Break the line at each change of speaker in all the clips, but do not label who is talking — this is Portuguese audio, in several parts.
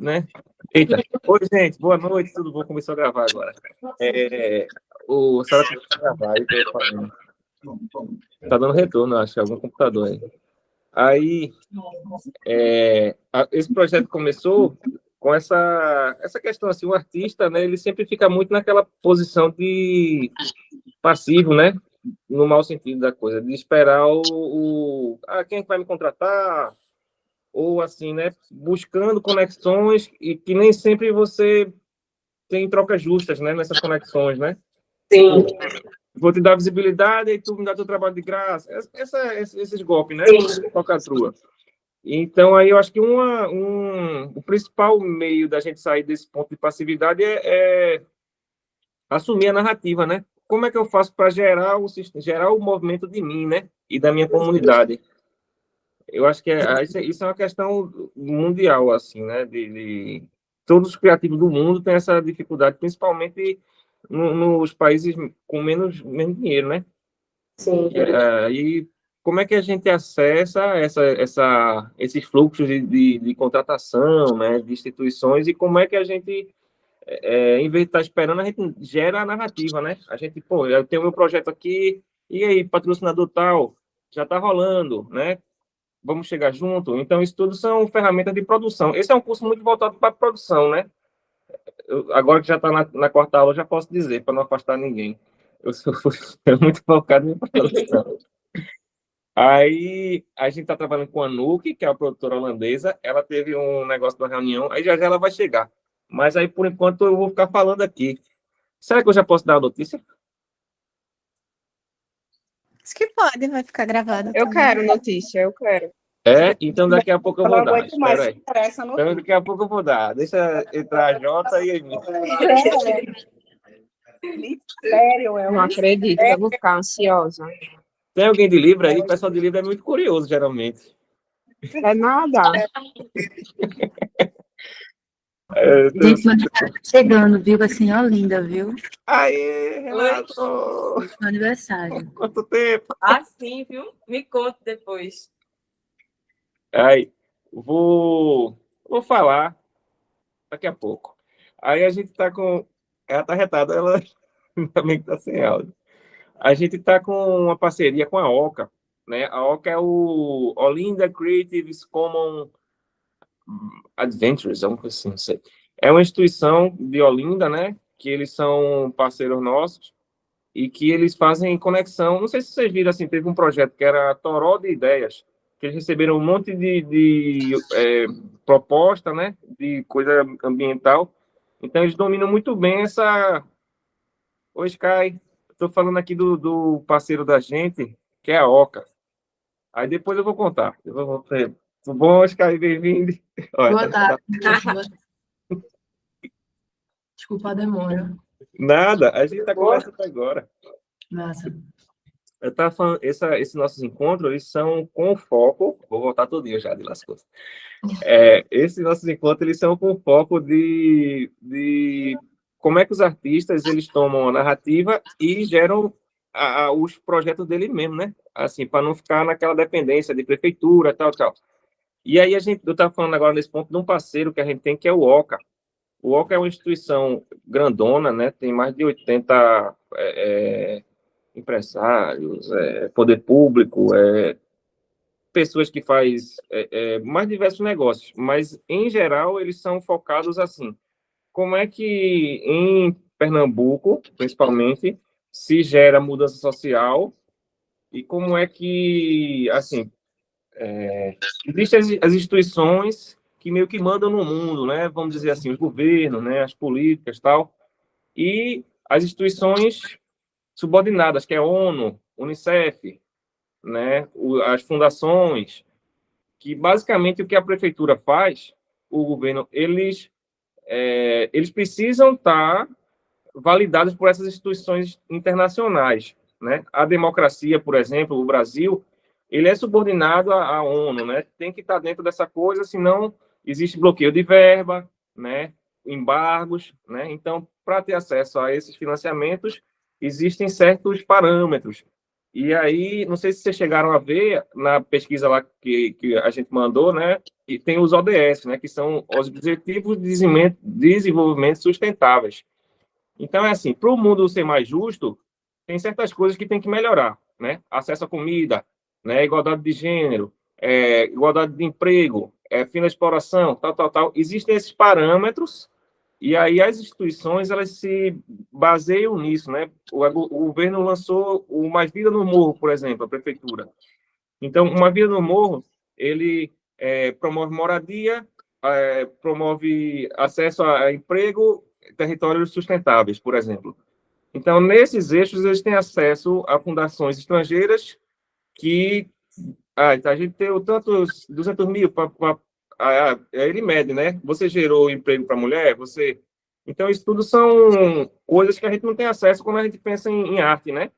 né? Eita. Oi, gente, boa noite, tudo bom? Começou a gravar agora. O Sara começou a gravar, aí tô falando. Tá dando retorno, acho, algum computador aí. Aí, esse projeto começou com essa questão, assim, o artista, né, ele sempre fica muito naquela posição de passivo, né, no mau sentido da coisa, de esperar quem é que vai me contratar, ou assim, né, buscando conexões e que nem sempre você tem trocas justas, né, nessas conexões, né?
Sim.
Tipo, vou te dar visibilidade e tu me dá teu trabalho de graça. Esses golpes, né? Falcatrua. Então, aí eu acho que o principal meio da gente sair desse ponto de passividade é assumir a narrativa, né? Como é que eu faço para gerar o movimento de mim, né? E da minha comunidade? Eu acho que isso é uma questão mundial, assim, né? Todos os criativos do mundo têm essa dificuldade, principalmente nos países com menos dinheiro, né?
Sim.
E como é que a gente acessa esses fluxos de contratação, né? De instituições, e como é que a gente, em vez de estar esperando, a gente gera a narrativa, né? A gente, pô, eu tenho meu projeto aqui, e aí, patrocinador tal, já está rolando, né? Vamos chegar junto. Então, isso tudo são ferramentas de produção. Esse é um curso muito voltado para a produção, né? Agora que já está na quarta aula, eu já posso dizer, para não afastar ninguém. Eu sou muito focado em produção. Aí, a gente está trabalhando com a Nuke, que é a produtora holandesa. Ela teve um negócio da reunião, aí já ela vai chegar. Mas aí, por enquanto, eu vou ficar falando aqui. Será que eu já posso dar a notícia?
Acho que pode, vai ficar gravado.
Eu
também.
quero notícia, eu quero.
Então daqui a pouco eu vou dar. Espera aí.
Interessa
Então daqui a pouco eu vou dar. Deixa entrar a Jota e aí.
Sério, eu não acredito, eu vou ficar ansiosa.
Tem alguém de Libra aí? O pessoal de Libra é muito curioso, geralmente.
É nada.
Gente, meu aniversário tá chegando, viu? Assim, ó, linda, viu?
Aê, Renato!
Meu aniversário.
Quanto tempo?
Sim, viu? Me conte depois.
Aí, vou falar daqui a pouco. Aí a gente tá com... Ela tá retada, ela também tá sem áudio. A gente tá com uma parceria com a Oca, né? A Oca é o Olinda Creative Commons Adventures, algo assim, não sei. É uma instituição de Olinda, né? Que eles são parceiros nossos e que eles fazem conexão. Não sei se vocês viram, assim, teve um projeto que era Toró de Ideias, que eles receberam um monte de proposta, né? De coisa ambiental. Então, eles dominam muito bem essa... Oi, Sky. Estou falando aqui do parceiro da gente, que é a Oca. Aí depois eu vou contar. Tudo bom, Sky? Bem-vindo.
Boa tarde. Desculpa a demora.
Nada, a gente está conversando agora.
Massa.
Eu estava falando, esses nossos encontros, eles são com foco... Vou voltar todo dia já de lascou. Esses nossos encontros, eles são com foco de como é que os artistas, eles tomam a narrativa e geram os projetos dele mesmo, né? Assim, para não ficar naquela dependência de prefeitura, tal, tal. E aí eu estava falando agora nesse ponto de um parceiro que a gente tem, que é o OCA. O OCA é uma instituição grandona, né? Tem mais de 80 empresários, poder público, pessoas que faz mais diversos negócios, mas, em geral, eles são focados assim. Como é que, em Pernambuco, principalmente, se gera mudança social e como é que, assim, existem as instituições que meio que mandam no mundo, né? Vamos dizer assim, os governos, né? As políticas, tal, e as instituições subordinadas, que é a ONU, UNICEF, né? As fundações, que basicamente o que a prefeitura faz, o governo, eles precisam estar validados por essas instituições internacionais, né? A democracia, por exemplo, o Brasil, ele é subordinado à ONU, né? Tem que estar dentro dessa coisa, senão existe bloqueio de verba, né? Embargos, né? Então, para ter acesso a esses financiamentos, existem certos parâmetros. E aí, não sei se vocês chegaram a ver na pesquisa lá que a gente mandou, né? E tem os ODS, né? Que são os Objetivos de Desenvolvimento Sustentáveis. Então, é assim, para o mundo ser mais justo, tem certas coisas que tem que melhorar, né? Acesso à comida, né? Igualdade de gênero, igualdade de emprego, fim da exploração, tal, tal, tal. Existem esses parâmetros e aí as instituições, elas se baseiam nisso, né? O governo lançou o Mais Vida no Morro, por exemplo, a prefeitura. Então, o Mais Vida no Morro, ele promove moradia, promove acesso a emprego, territórios sustentáveis, por exemplo. Então, nesses eixos, eles têm acesso a fundações estrangeiras que a gente tem tantos 200 mil ele mede, né? Você gerou emprego para mulher, você. Então, isso tudo são coisas que a gente não tem acesso quando a gente pensa em arte, né?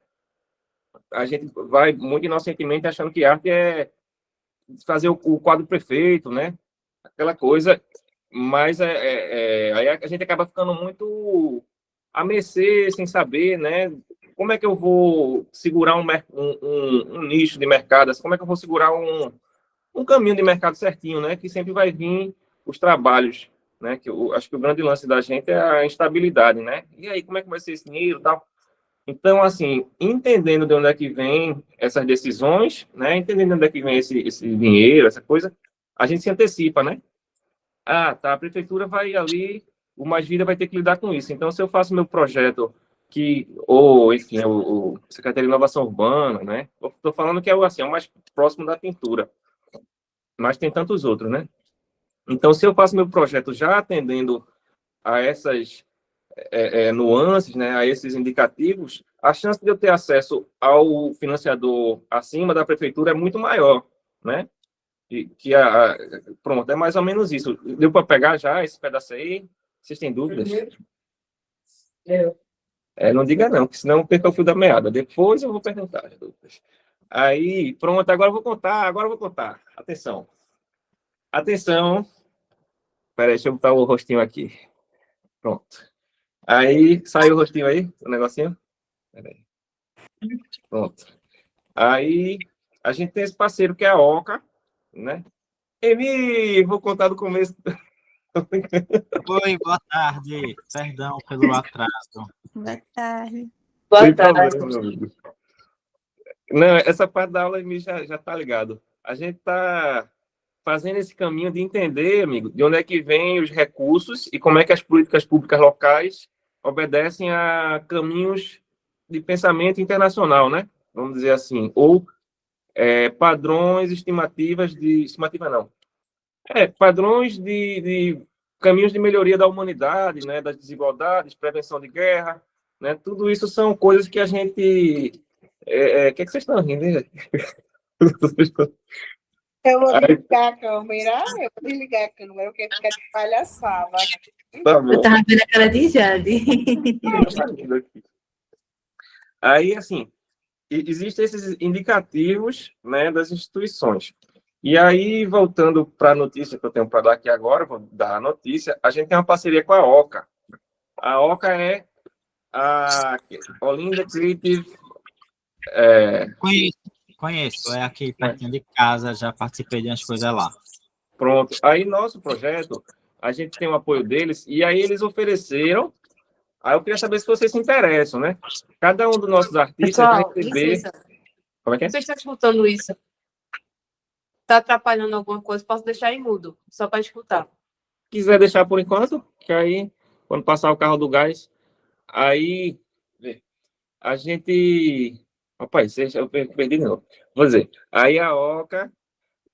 A gente vai muito inocentemente achando que arte é fazer o quadro perfeito, né? Aquela coisa, mas aí a gente acaba ficando muito a mercê, sem saber, né? Como é que eu vou segurar um nicho de mercado? Como é que eu vou segurar um caminho de mercado certinho, né? Que sempre vai vir os trabalhos, né? Que eu acho que o grande lance da gente é a instabilidade, né? E aí, como é que vai ser esse dinheiro e tal? Então, assim, entendendo de onde é que vem essas decisões, né? Entendendo de onde é que vem esse dinheiro, essa coisa, a gente se antecipa, né? Ah, tá, a prefeitura vai ali, o Mais Vida vai ter que lidar com isso. Então, se eu faço meu projeto ou, enfim, o Secretaria de Inovação Urbana, né? Estou falando que é assim, é o mais próximo da pintura, mas tem tantos outros, né? Então, se eu faço meu projeto já atendendo a essas nuances, né, a esses indicativos, a chance de eu ter acesso ao financiador acima da prefeitura é muito maior, né? Pronto, é mais ou menos isso. Deu para pegar já esse pedaço aí? Vocês têm dúvidas? Não diga não, porque senão perca o fio da meada. Depois eu vou perguntar as dúvidas. Aí, pronto, agora eu vou contar. Atenção. Atenção. Peraí, deixa eu botar o rostinho aqui. Pronto. Aí, saiu o rostinho aí, o negocinho? Peraí. Pronto. Aí, a gente tem esse parceiro que é a Oca, né? Emi, vou contar do começo.
Oi, boa tarde. Perdão pelo atraso.
Boa tarde.
Boa
Sem
tarde.
problema, meu amigo. Não, essa parte da aula Emi já tá ligado. A gente tá fazendo esse caminho de entender, amigo, de onde é que vêm os recursos e como é que as políticas públicas locais obedecem a caminhos de pensamento internacional, né? Vamos dizer assim, ou padrões, estimativa não, padrões de caminhos de melhoria da humanidade, né? Das desigualdades, prevenção de guerra, né? Tudo isso são coisas que a gente... O que vocês estão rindo, hein?
Eu vou desligar a câmera, eu quero ficar de palhaçada.
Tá bom.
Eu tava vendo a cara de Jade.
Aí, assim, existem esses indicativos, né, das instituições. E aí, voltando para a notícia que eu tenho para dar aqui agora, vou dar a notícia, a gente tem uma parceria com a OCA. A OCA é a Olinda Creative...
Conheço, é aqui pertinho de casa, já participei de umas coisas lá.
Pronto. Aí, nosso projeto, a gente tem o apoio deles, e aí eles ofereceram. Aí eu queria saber se vocês se interessam, né? Cada um dos nossos artistas vai
Pessoal,
receber...
licença.
Como é que é?
Você está escutando isso? Está atrapalhando alguma coisa? Posso deixar em mudo, só para escutar.
Quiser deixar por enquanto, que aí, quando passar o carro do gás, aí a gente... Rapaz, eu perdi de novo. Vou dizer, aí a OCA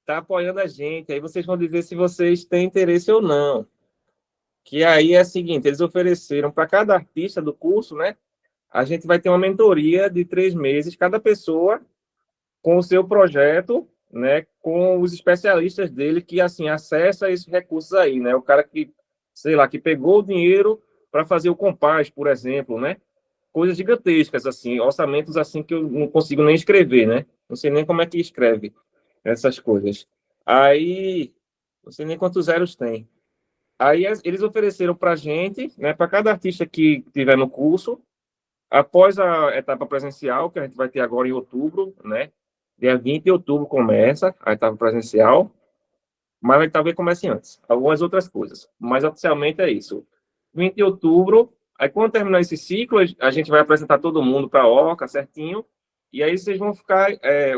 está apoiando a gente, aí vocês vão dizer se vocês têm interesse ou não. Que aí é o seguinte, eles ofereceram para cada artista do curso, né? A gente vai ter uma mentoria de 3 meses, cada pessoa com o seu projeto, né? Com os especialistas dele que, assim, acessa esses recursos aí, né? O cara que, sei lá, que pegou o dinheiro para fazer o Compás, por exemplo, né? Coisas gigantescas, assim, orçamentos assim que eu não consigo nem escrever, né? Não sei nem como é que escreve essas coisas. Aí, não sei nem quantos zeros tem. Aí eles ofereceram para a gente, né, para cada artista que tiver no curso, após a etapa presencial, que a gente vai ter agora em outubro, né? Dia 20 de outubro começa a etapa presencial, mas vai talvez comece antes. Algumas outras coisas, mas oficialmente é isso. 20 de outubro, aí quando terminar esse ciclo, a gente vai apresentar todo mundo para a OCA certinho, e aí vocês vão ficar,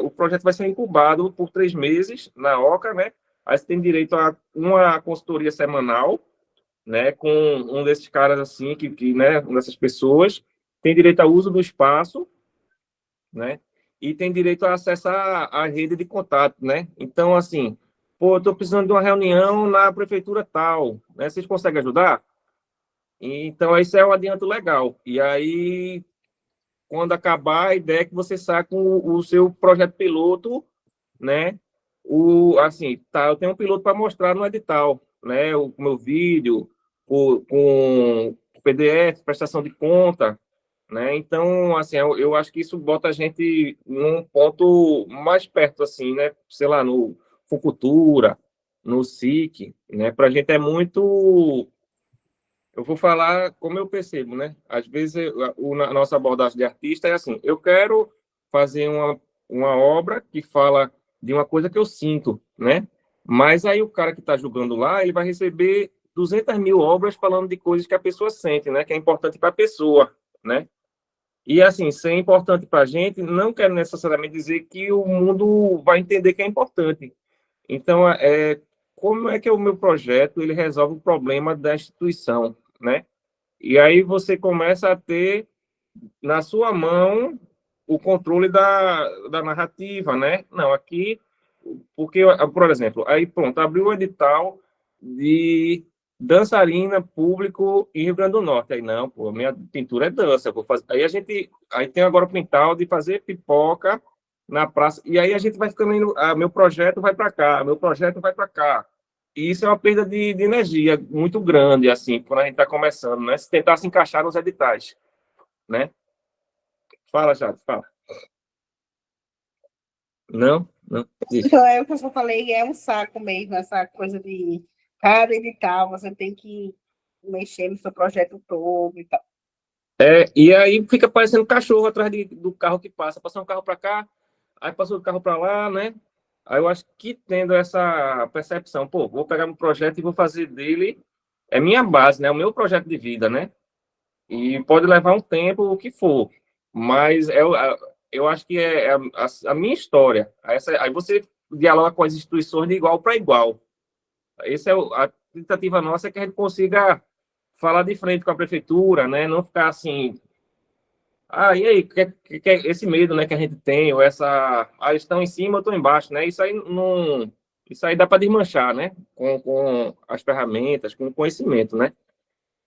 o projeto vai ser incubado por 3 meses na OCA, né? Aí você tem direito a uma consultoria semanal, né, com um desses caras assim, né, uma dessas pessoas, tem direito ao uso do espaço, né, e tem direito a acessar a rede de contato, né. Então, assim, pô, eu estou precisando de uma reunião na prefeitura tal, né, vocês conseguem ajudar? Então, isso é um adianto legal. E aí, quando acabar, a ideia é que você saia com o seu projeto piloto, né, assim, tá, eu tenho um piloto para mostrar no edital, né, o meu vídeo, com PDF, prestação de conta, né? Então, assim, eu acho que isso bota a gente num ponto mais perto, assim, né? Sei lá, no Fucultura, no SIC, né? Para a gente é muito. Eu vou falar como eu percebo, né? Às vezes, a nossa abordagem de artista é assim: eu quero fazer uma obra que fala de uma coisa que eu sinto, né? Mas aí o cara que está julgando lá, ele vai receber 200 mil obras falando de coisas que a pessoa sente, né? Que é importante para a pessoa, né? E, assim, ser importante para a gente não quer necessariamente dizer que o mundo vai entender que é importante. Então, como é que o meu projeto ele resolve o problema da instituição, né? E aí você começa a ter na sua mão o controle da narrativa, né? Não, aqui, porque, por exemplo, aí pronto, abriu o edital de dançarina público em Rio Grande do Norte. Aí, não, pô, minha pintura é dança, eu vou fazer. Aí tem agora o pintal de fazer pipoca na praça, e aí a gente vai ficando indo, meu projeto vai para cá, meu projeto vai para cá. E isso é uma perda de energia muito grande, assim, quando a gente está começando, né? Se tentar se encaixar nos editais, né? Fala, Jade, fala. Não? Não.
Então, é o que eu só falei, é um saco mesmo, essa coisa de cada edital, você tem que mexer no seu projeto todo e tal.
E aí fica parecendo cachorro atrás do carro que passa. Passou um carro para cá, aí passou o carro para lá, né? Aí eu acho que tendo essa percepção, pô, vou pegar um projeto e vou fazer dele, é minha base, né? O meu projeto de vida, né? E pode levar um tempo, o que for. Mas eu acho que é a minha história. Aí você dialoga com as instituições de igual para igual. A tentativa nossa é que a gente consiga falar de frente com a prefeitura, né? Não ficar assim, e aí, que é esse medo, né, que a gente tem, ou eles estão em cima, eu estou embaixo, né? Isso aí dá para desmanchar, né? Com as ferramentas, com o conhecimento, né?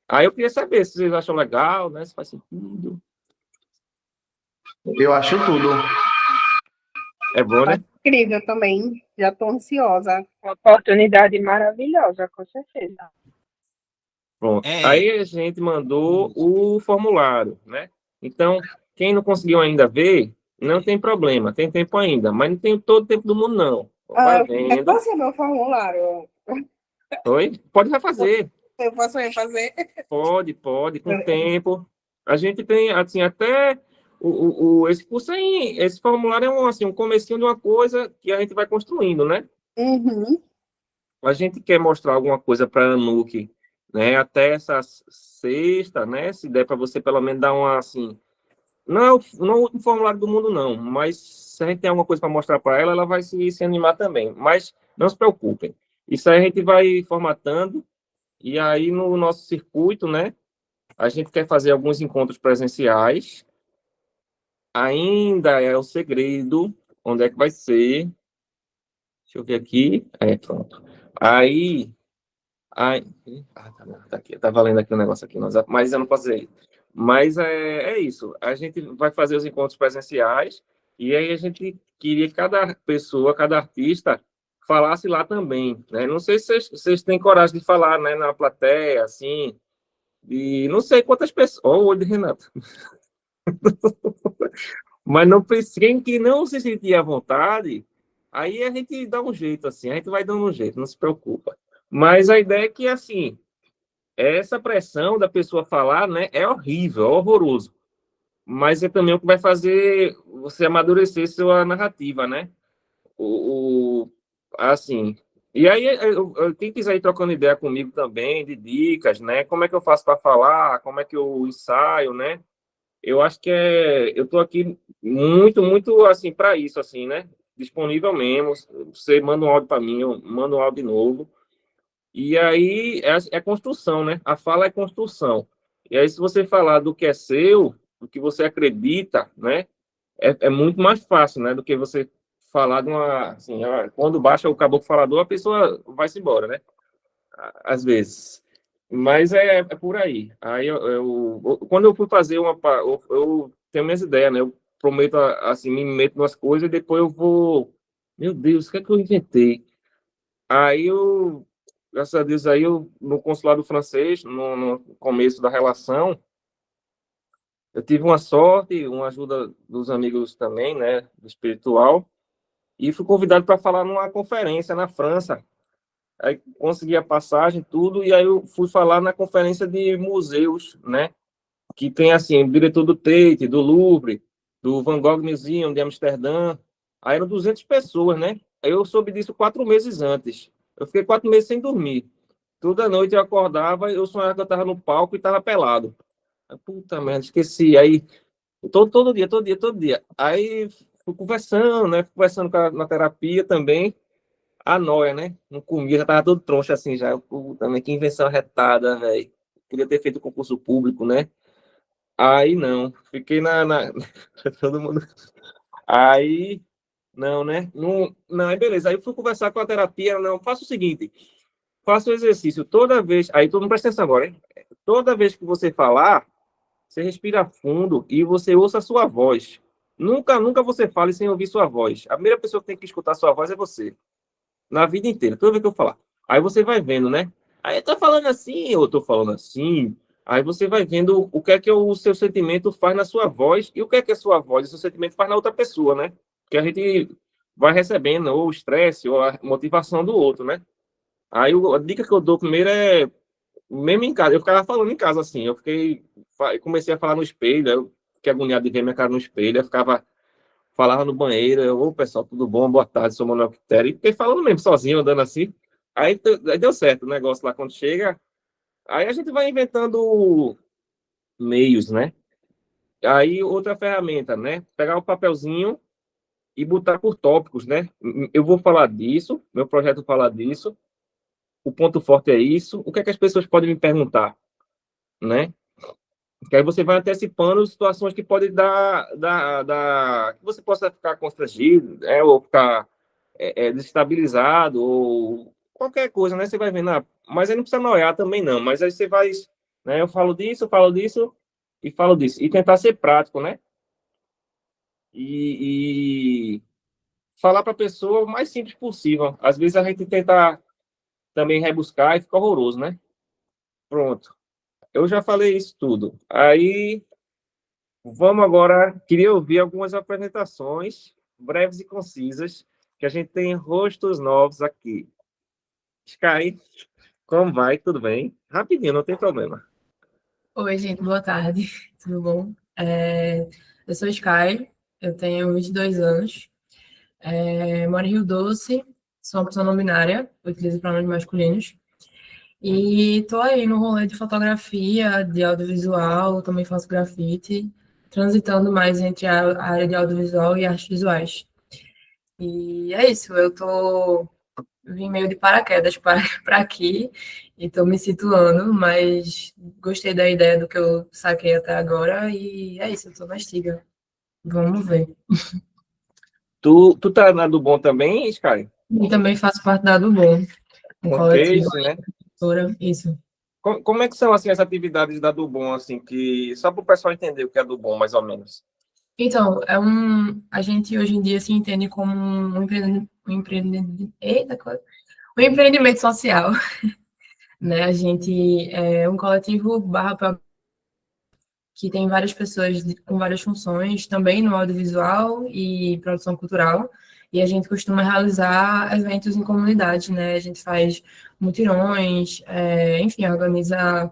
Aí eu queria saber se vocês acham legal, né? Se faz sentido.
Eu acho tudo.
É bom, né?
Incrível também, já estou ansiosa.
Uma oportunidade maravilhosa, com certeza.
Pronto. Aí a gente mandou o formulário, né? Então, quem não conseguiu ainda ver, não tem problema, tem tempo ainda, mas não tem todo o tempo do mundo, não. Vai vendo.
Posso ser meu formulário?
Oi? Pode refazer.
Eu posso refazer?
Pode, com tempo. A gente tem, assim, até esse curso aí, esse formulário é um comecinho de uma coisa que a gente vai construindo, né?
Uhum.
A gente quer mostrar alguma coisa para a Anuc, né? Até essa sexta, né? Se der para você pelo menos dar uma, assim... Não é o formulário do mundo, não. Mas se a gente tem alguma coisa para mostrar para ela, ela vai se animar também. Mas não se preocupem. Isso aí a gente vai formatando. E aí, no nosso circuito, né? A gente quer fazer alguns encontros presenciais. Ainda é o segredo. Onde é que vai ser? Deixa eu ver aqui. Pronto. Aí... tá aqui. Tá valendo aqui o negócio aqui. Mas eu não posso dizer. Mas é isso. A gente vai fazer os encontros presenciais. E aí a gente queria que cada pessoa, cada artista, falasse lá também, né? Não sei se vocês têm coragem de falar, né, na plateia, assim, e não sei quantas pessoas... Olha o olho de Renato. Mas não precisa, quem que não se sentir à vontade, aí a gente dá um jeito, assim, a gente vai dando um jeito, não se preocupa. Mas a ideia é que, assim, essa pressão da pessoa falar, né, é horrível, é horroroso. mas é também o que vai fazer você amadurecer sua narrativa, né? Assim. E aí, quem quiser ir trocando ideia comigo também, de dicas, né? Como é que eu faço para falar? Como é que eu ensaio, né? Eu acho que eu estou aqui muito, assim, para isso, assim, né? Disponível mesmo. Você manda um áudio para mim, eu mando um áudio de novo. E aí é construção, né? A fala é construção. E aí, se você falar do que é seu, do que você acredita, né? É muito mais fácil, né? Do que você falar de uma. Assim, quando baixa o caboclo falador, a pessoa vai-se embora, né? Às vezes. Mas é por aí. Aí quando eu fui fazer eu tenho minhas ideias, né? Eu prometo, assim, me meto nas coisas e depois eu vou. Meu Deus, o que é que eu inventei? Aí graças a Deus, aí no consulado francês, no começo da relação, eu tive uma sorte, uma ajuda dos amigos também, né? Do espiritual, e fui convidado para falar numa conferência na França. Aí consegui a passagem, tudo, e aí eu fui falar na conferência de museus, né? Que tem, assim, o diretor do Tate, do Louvre, do Van Gogh Museum de Amsterdã. Aí eram 200 pessoas, né? Aí eu soube disso 4 meses antes. Eu fiquei 4 meses sem dormir. Toda noite eu acordava, eu sonhava que eu estava no palco e estava pelado. Puta merda, esqueci. Aí, todo dia. Aí fui conversando, né? Fui conversando na terapia também. A nóia, né? Não comia, já tava todo troncho assim já. Puta, mas que invenção retada, velho. Queria ter feito concurso público, né? Aí não, fiquei todo mundo. Aí, não, né? Não, aí beleza. Aí eu fui conversar com a terapia. Não, faça o seguinte: faça o exercício toda vez. Aí todo mundo presta atenção agora, hein? Toda vez que você falar, você respira fundo e você ouça a sua voz. Nunca você fale sem ouvir sua voz. A primeira pessoa que tem que escutar sua voz é você. Na vida inteira, toda vez que eu falar. Aí você vai vendo, né? Aí eu tô falando assim, eu tô falando assim. Aí você vai vendo o que é que o seu sentimento faz na sua voz e o que é que a sua voz e o seu sentimento faz na outra pessoa, né? Que a gente vai recebendo ou o estresse ou a motivação do outro, né? Aí a dica que eu dou primeiro é, mesmo em casa, eu ficava falando em casa assim, comecei a falar no espelho, eu fiquei agoniado de ver minha cara no espelho, eu falava no banheiro, ô pessoal, tudo bom? Boa tarde, sou Manuel Quitério. E fiquei falando mesmo, sozinho, andando assim. Aí deu certo o negócio lá quando chega. Aí a gente vai inventando meios, né? Aí outra ferramenta, né? Pegar o papelzinho e botar por tópicos, né? Eu vou falar disso, meu projeto fala disso, o ponto forte é isso, o que é que as pessoas podem me perguntar, né? Que aí você vai antecipando situações que podem que você possa ficar constrangido, né? Ou ficar desestabilizado, ou qualquer coisa, né? Você vai vendo, mas aí não precisa noiar também, não. Mas aí você vai, né? Eu falo disso e falo disso. E tentar ser prático, né? E falar para a pessoa o mais simples possível. Às vezes a gente tenta também rebuscar e fica horroroso, né? Pronto. Eu já falei isso tudo. Aí, vamos agora. Queria ouvir algumas apresentações breves e concisas, que a gente tem rostos novos aqui. Sky, como vai? Tudo bem? Rapidinho, não tem problema.
Oi, gente, boa tarde, tudo bom? Eu sou Sky, eu tenho 22 anos, moro em Rio Doce, sou uma pessoa não binária, utilizo pronomes masculinos, e tô aí no rolê de fotografia, de audiovisual, também faço grafite, transitando mais entre a área de audiovisual e artes visuais. E é isso, vim meio de paraquedas para aqui e estou me situando, mas gostei da ideia do que eu saquei até agora e é isso, eu estou na estiga. Vamos ver.
Tu tá na do bom também, Sky?
E também faço parte da do Bom, um coletivo,
Né?
isso.
Como é que são assim as atividades da do bom, assim, que só para o pessoal entender o que é do bom, mais ou menos?
Então, a gente hoje em dia se entende como um empreendimento social, né? A gente é um coletivo barra que tem várias pessoas com várias funções, também no audiovisual e produção cultural, e a gente costuma realizar eventos em comunidade, né? A gente faz mutirões, enfim, organiza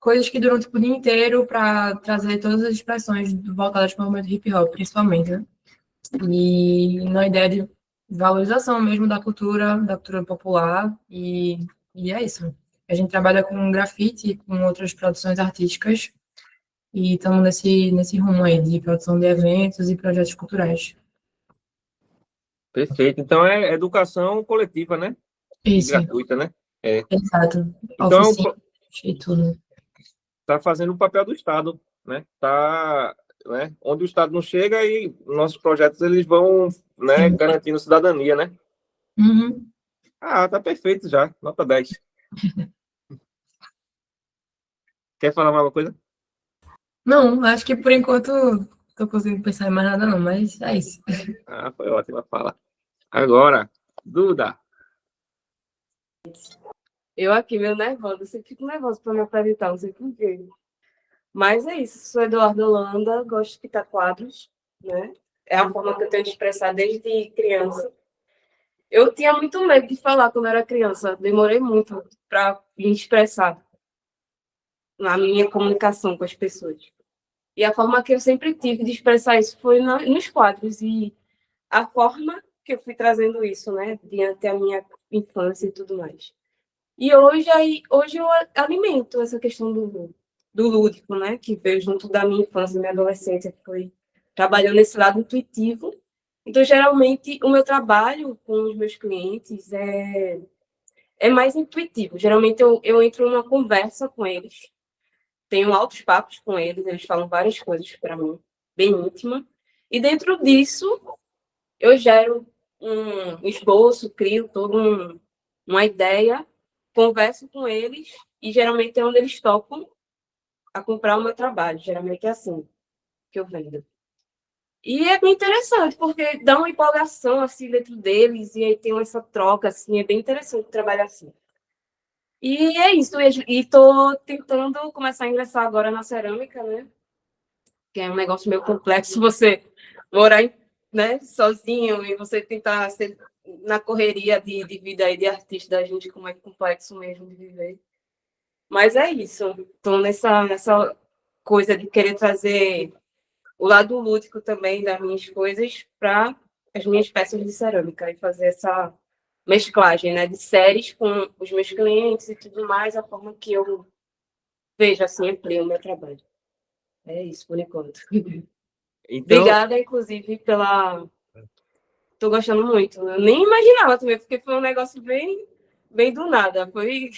coisas que duram tipo, o dia inteiro para trazer todas as expressões voltadas para o movimento hip hop, principalmente, né? E na ideia de valorização mesmo da cultura popular, e é isso. A gente trabalha com grafite, com outras produções artísticas, e estamos nesse rumo aí de produção de eventos e projetos culturais.
Perfeito. Então, é educação coletiva, né? E
Isso,
gratuita, né?
exato.
Então,
Oficina e tudo.
está fazendo o papel do Estado, né? Tá, né? Onde o Estado não chega e nossos projetos eles vão, né,
Sim.
garantindo cidadania, né?
Uhum.
Ah, tá perfeito já. Nota 10. Quer falar mais uma coisa?
Não, acho que por enquanto tô conseguindo pensar em mais nada não, mas é isso.
Ah, foi ótima fala. Agora, Duda.
Eu aqui, meio nervosa, eu sempre fico nervosa para me apresentar, não sei por quê. Mas é isso, sou Eduardo Holanda, gosto de pintar quadros, né? É a forma que eu tenho de expressar desde criança. Eu tinha muito medo de falar quando era criança, demorei muito para me expressar na minha comunicação com as pessoas. E a forma que eu sempre tive de expressar isso foi nos quadros, e a forma que eu fui trazendo isso, né, diante da minha infância e tudo mais. E hoje eu alimento essa questão do lúdico, né, que veio junto da minha infância e minha adolescência, que foi trabalhando nesse lado intuitivo. Então, geralmente, o meu trabalho com os meus clientes é mais intuitivo. Geralmente, eu entro numa conversa com eles, tenho altos papos com eles, eles falam várias coisas para mim, bem íntima. E dentro disso, eu gero um esboço, crio toda uma ideia, converso com eles e geralmente é onde eles topam a comprar o meu trabalho. Geralmente é assim que eu vendo. E é bem interessante, porque dá uma empolgação assim dentro deles e aí tem essa troca, assim, é bem interessante trabalhar assim. E é isso, e estou tentando começar a ingressar agora na cerâmica, né? Que é um negócio meio complexo, você morar, né, sozinho e você tentar ser na correria de vida aí de artista da gente, como é complexo mesmo de viver. Mas é isso, estou nessa coisa de querer trazer o lado lúdico também das minhas coisas para as minhas peças de cerâmica e fazer essa mesclagem, né, de séries com os meus clientes e tudo mais, a forma que eu vejo assim, amplio o meu trabalho. É isso, por enquanto.
Então,
Obrigada, inclusive, pela... Estou gostando muito. Eu nem imaginava também, porque foi um negócio bem do nada. Foi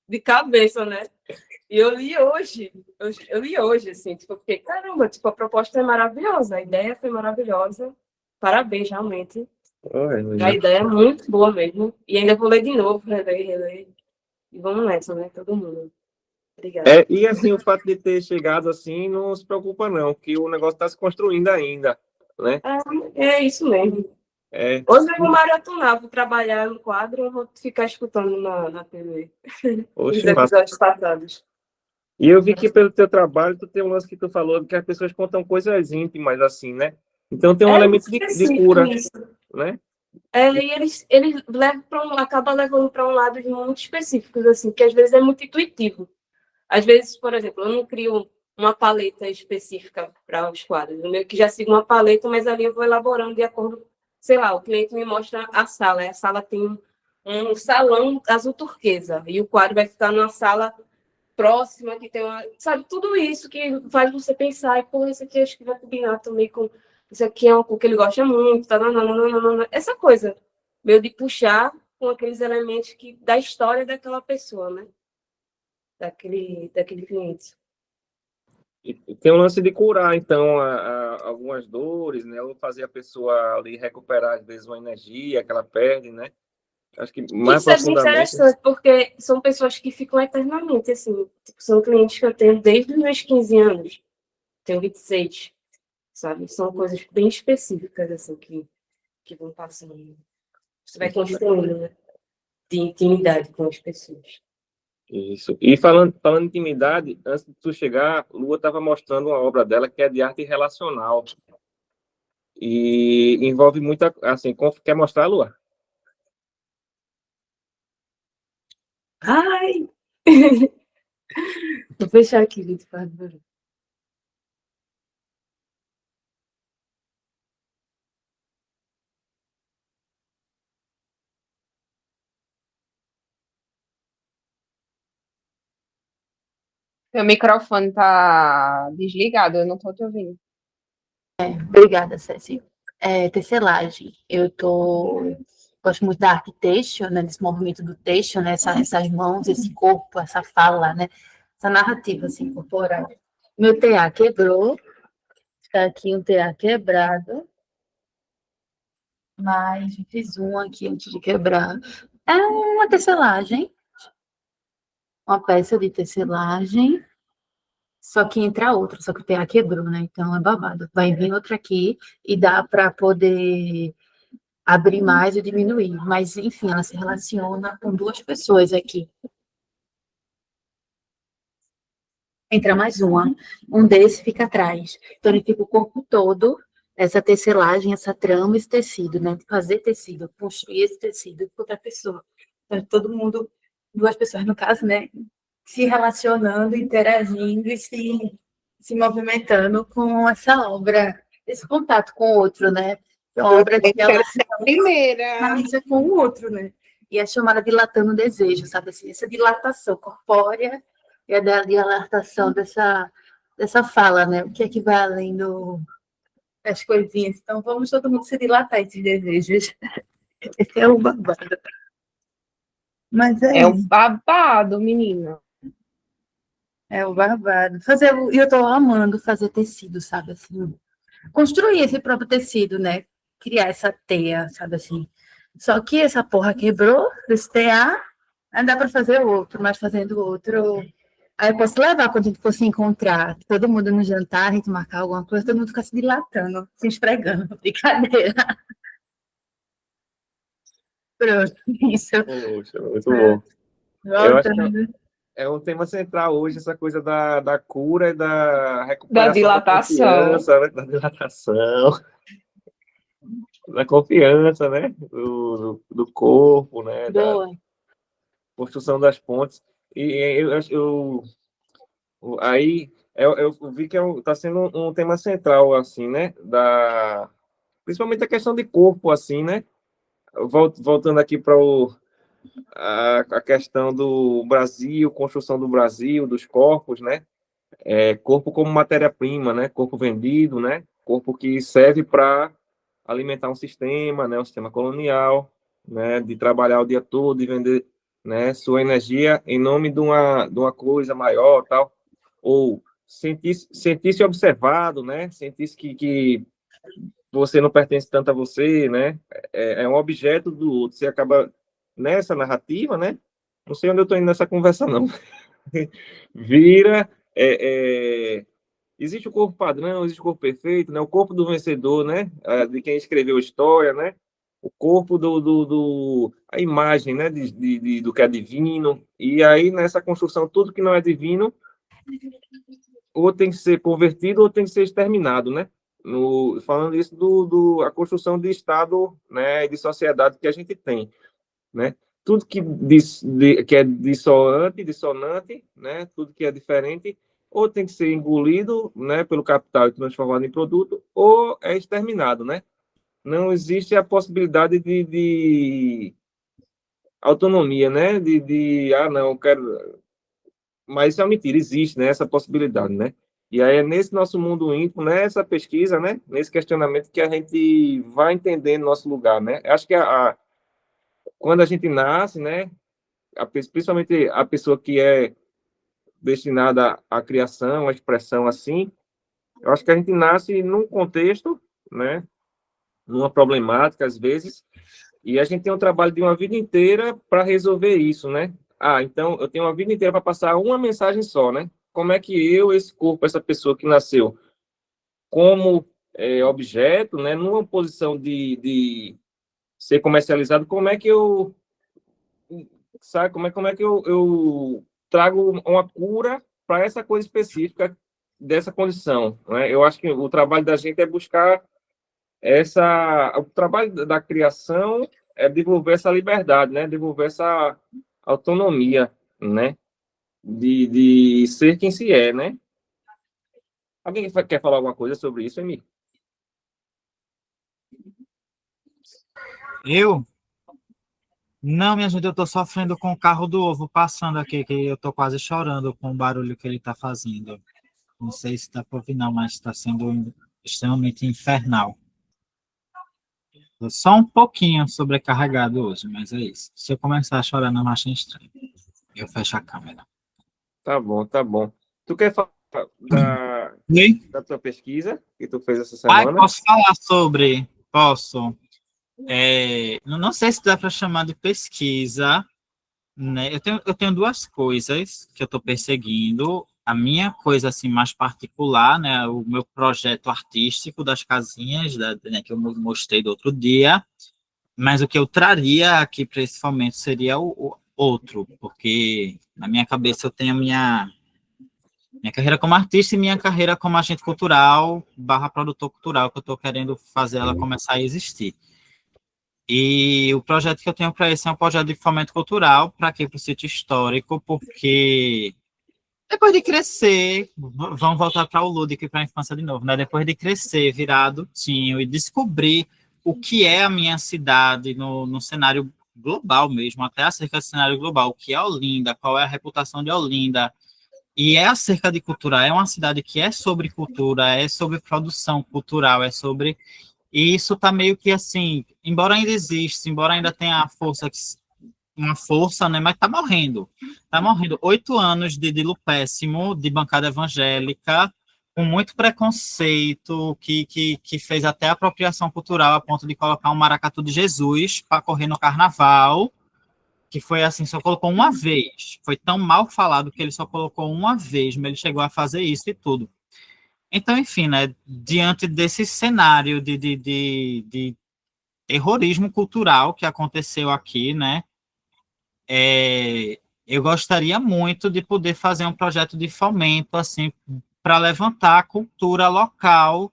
de cabeça, né? E eu li hoje, assim, tipo, porque, caramba, tipo, a proposta é maravilhosa, a ideia foi maravilhosa. Parabéns, realmente. A ideia é muito boa mesmo. E ainda vou ler de novo, reler. E vamos nessa, né? Todo mundo. Obrigada.
e assim, o fato de ter chegado assim, não se preocupa não, que o negócio está se construindo ainda, né?
É isso mesmo. Hoje eu vou maratonar, vou trabalhar no quadro, eu vou ficar escutando na TV. Os
Oxe, massa.
episódios passados.
E eu vi que pelo teu trabalho, tu tem um lance que tu falou, que as pessoas contam coisas íntimas, assim, né? Então tem um elemento de cura,
Isso.
né?
E eles acabam levando para um lado muito específicos, assim, que às vezes é muito intuitivo. Às vezes, por exemplo, eu não crio uma paleta específica para os quadros. Eu meio que já sigo uma paleta, mas ali eu vou elaborando de acordo, sei lá, o cliente me mostra a sala. A sala tem um salão azul turquesa e o quadro vai ficar numa sala próxima que tem uma, sabe, tudo isso que faz você pensar, e pô, isso aqui acho que vai combinar também com isso aqui é uma cor que ele gosta muito, tá, não, essa coisa, meio de puxar com aqueles elementos da história daquela pessoa, né? Daquele cliente.
E tem um lance de curar, então, algumas dores, né? Ou fazer a pessoa ali recuperar, às vezes, uma energia que ela perde, né? Acho que mais
Isso é bem
profundamente...
interessante, porque são pessoas que ficam eternamente, assim, tipo, são clientes que eu tenho desde os meus 15 anos, tenho 26, sabe? São coisas bem específicas, assim, que vão passando. Você vai construindo, né? De intimidade com as pessoas.
Isso. E falando de intimidade, antes de tu chegar, Lua estava mostrando uma obra dela que é de arte relacional. E envolve muita... Assim, quer mostrar, Lua?
Ai! Vou fechar aqui, gente, faz barulho.
Meu microfone tá desligado, eu não tô te ouvindo.
Obrigada, Ceci. Tecelagem. Gosto muito da arte têxtil, né? Desse movimento do têxtil, né? Essas mãos, esse corpo, essa fala, né? Essa narrativa, assim, corporal. Meu TA quebrou. Está aqui um TA quebrado. Mas eu fiz um aqui antes de quebrar. É uma tecelagem. Uma peça de tecelagem. Só que entra outra, só que o TA quebrou, né? Então é babado. Vai vir outra aqui e dá para poder abrir mais ou diminuir. Mas, enfim, ela se relaciona com duas pessoas aqui. Entra mais uma. Um desse fica atrás. Então, ele fica o corpo todo, essa tecelagem, essa trama, esse tecido, né? Fazer tecido, construir esse tecido com outra pessoa. Então, todo mundo, duas pessoas, no caso, né? Se relacionando, interagindo e se movimentando com essa obra, esse contato com o outro, né? É uma obra que ela
Quero ser a primeira.
realiza com o outro, né? E é chamada dilatando o desejo, sabe? Assim, essa dilatação corpórea e a dilatação dessa fala, né? O que é que vai além das coisinhas. Então, vamos todo mundo se dilatar esses desejos. Esse é o babado. Mas
É o babado, menina.
é o babado. E eu tô amando fazer tecido, sabe? Assim, construir esse próprio tecido, né? Criar essa teia, sabe assim. Só que essa porra quebrou, desse TA, aí dá para fazer outro, mas fazendo outro. Aí eu posso levar quando a gente for se encontrar, todo mundo no jantar, a gente marcar alguma coisa, todo mundo ficar se dilatando, se esfregando, brincadeira. Pronto, isso.
Poxa, muito bom. Eu acho que
Voltando.
é um tema central hoje, essa coisa da cura e da
Da
recuperação da
dilatação.
confiança, né? Da dilatação, da confiança, né? Do corpo, né? Da
Boa.
construção das pontes. E aí eu vi que está sendo um tema central, assim, né? Principalmente a questão de corpo, assim, né? Voltando aqui para a questão do Brasil, construção do Brasil, dos corpos, né? Corpo como matéria-prima, né? Corpo vendido, né? Corpo que serve para alimentar um sistema, né? Um sistema colonial, né? De trabalhar o dia todo e vender, né? Sua energia em nome de uma coisa maior, tal. Ou sentir-se observado, né? Sentir-se que você não pertence tanto a você, né? É um objeto do outro. Você acaba nessa narrativa, né? Não sei onde eu estou indo nessa conversa, não. Vira existe o corpo padrão, existe o corpo perfeito, né? O corpo do vencedor, né? De quem escreveu a história, né? O corpo a imagem, né? Do que é divino. E aí, nessa construção, tudo que não é divino ou tem que ser convertido ou tem que ser exterminado, né? Falando isso a construção de Estado, né? De sociedade que a gente tem, né? Tudo que é dissonante, né? Tudo que é diferente, ou tem que ser engolido, né? Pelo capital e transformado em produto, ou é exterminado, né? Não existe a possibilidade de autonomia, né? Não, eu quero. Mas isso é uma mentira, existe, né? Essa possibilidade, né? E aí é nesse nosso mundo íntimo, nessa pesquisa, né? Nesse questionamento que a gente vai entendendo nosso lugar, né? Acho que quando a gente nasce, né? Principalmente a pessoa que é destinada à criação, à expressão assim, eu acho que a gente nasce num contexto, né, numa problemática às vezes, e a gente tem um trabalho de uma vida inteira para resolver isso, né? Então eu tenho uma vida inteira para passar uma mensagem só, né? Como é que esse corpo, essa pessoa que nasceu como objeto, né, numa posição de ser comercializado, como é que eu sabe? Como é que eu trago uma cura para essa coisa específica dessa condição, né? Eu acho que o trabalho da gente é buscar o trabalho da criação é desenvolver essa liberdade, né? Desenvolver essa autonomia, né? de ser quem se é, né? Alguém quer falar alguma coisa sobre isso, Emi?
Eu? Não, minha gente, eu tô sofrendo com o carro do ovo passando aqui, que eu tô quase chorando com o barulho que ele tá fazendo. Não sei se dá para ouvir, não, mas está sendo extremamente infernal. Tô só um pouquinho sobrecarregado hoje, mas é isso. Se eu começar a chorar, não acho estranho. Eu fecho a câmera.
Tá bom, tá bom. Tu quer falar
E?
da tua pesquisa que tu fez essa
Ai,
semana?
posso falar sobre? Posso. Não sei se dá para chamar de pesquisa, né? Eu tenho duas coisas que eu estou perseguindo. A minha coisa assim mais particular, né? O meu projeto artístico das casinhas, né, que eu mostrei do outro dia. Mas o que eu traria aqui para esse momento seria o outro, porque na minha cabeça eu tenho a minha carreira como artista e minha carreira como agente cultural barra produtor cultural, que eu estou querendo fazer ela começar a existir. E o projeto que eu tenho para esse é um projeto de fomento cultural para aqui, para o sítio histórico, porque depois de crescer, vamos voltar para o lúdico e para a infância de novo, né? Depois de crescer, virar adultinho e descobrir o que é a minha cidade no cenário global mesmo, até acerca do cenário global, o que é Olinda, qual é a reputação de Olinda, e é acerca de cultura, é uma cidade que é sobre cultura, é sobre produção cultural, é sobre... E isso está meio que assim, embora ainda exista, embora ainda tenha uma força, né? Mas tá morrendo. Tá morrendo. 8 anos de Dilo péssimo, de bancada evangélica, com muito preconceito, que fez até apropriação cultural a ponto de colocar um maracatu de Jesus para correr no carnaval, que foi assim, só colocou uma vez. Foi tão mal falado que ele só colocou uma vez, mas ele chegou a fazer isso e tudo. Então, enfim, né? Diante desse cenário de terrorismo cultural que aconteceu aqui, né? Eu gostaria muito de poder fazer um projeto de fomento, assim, para levantar a cultura local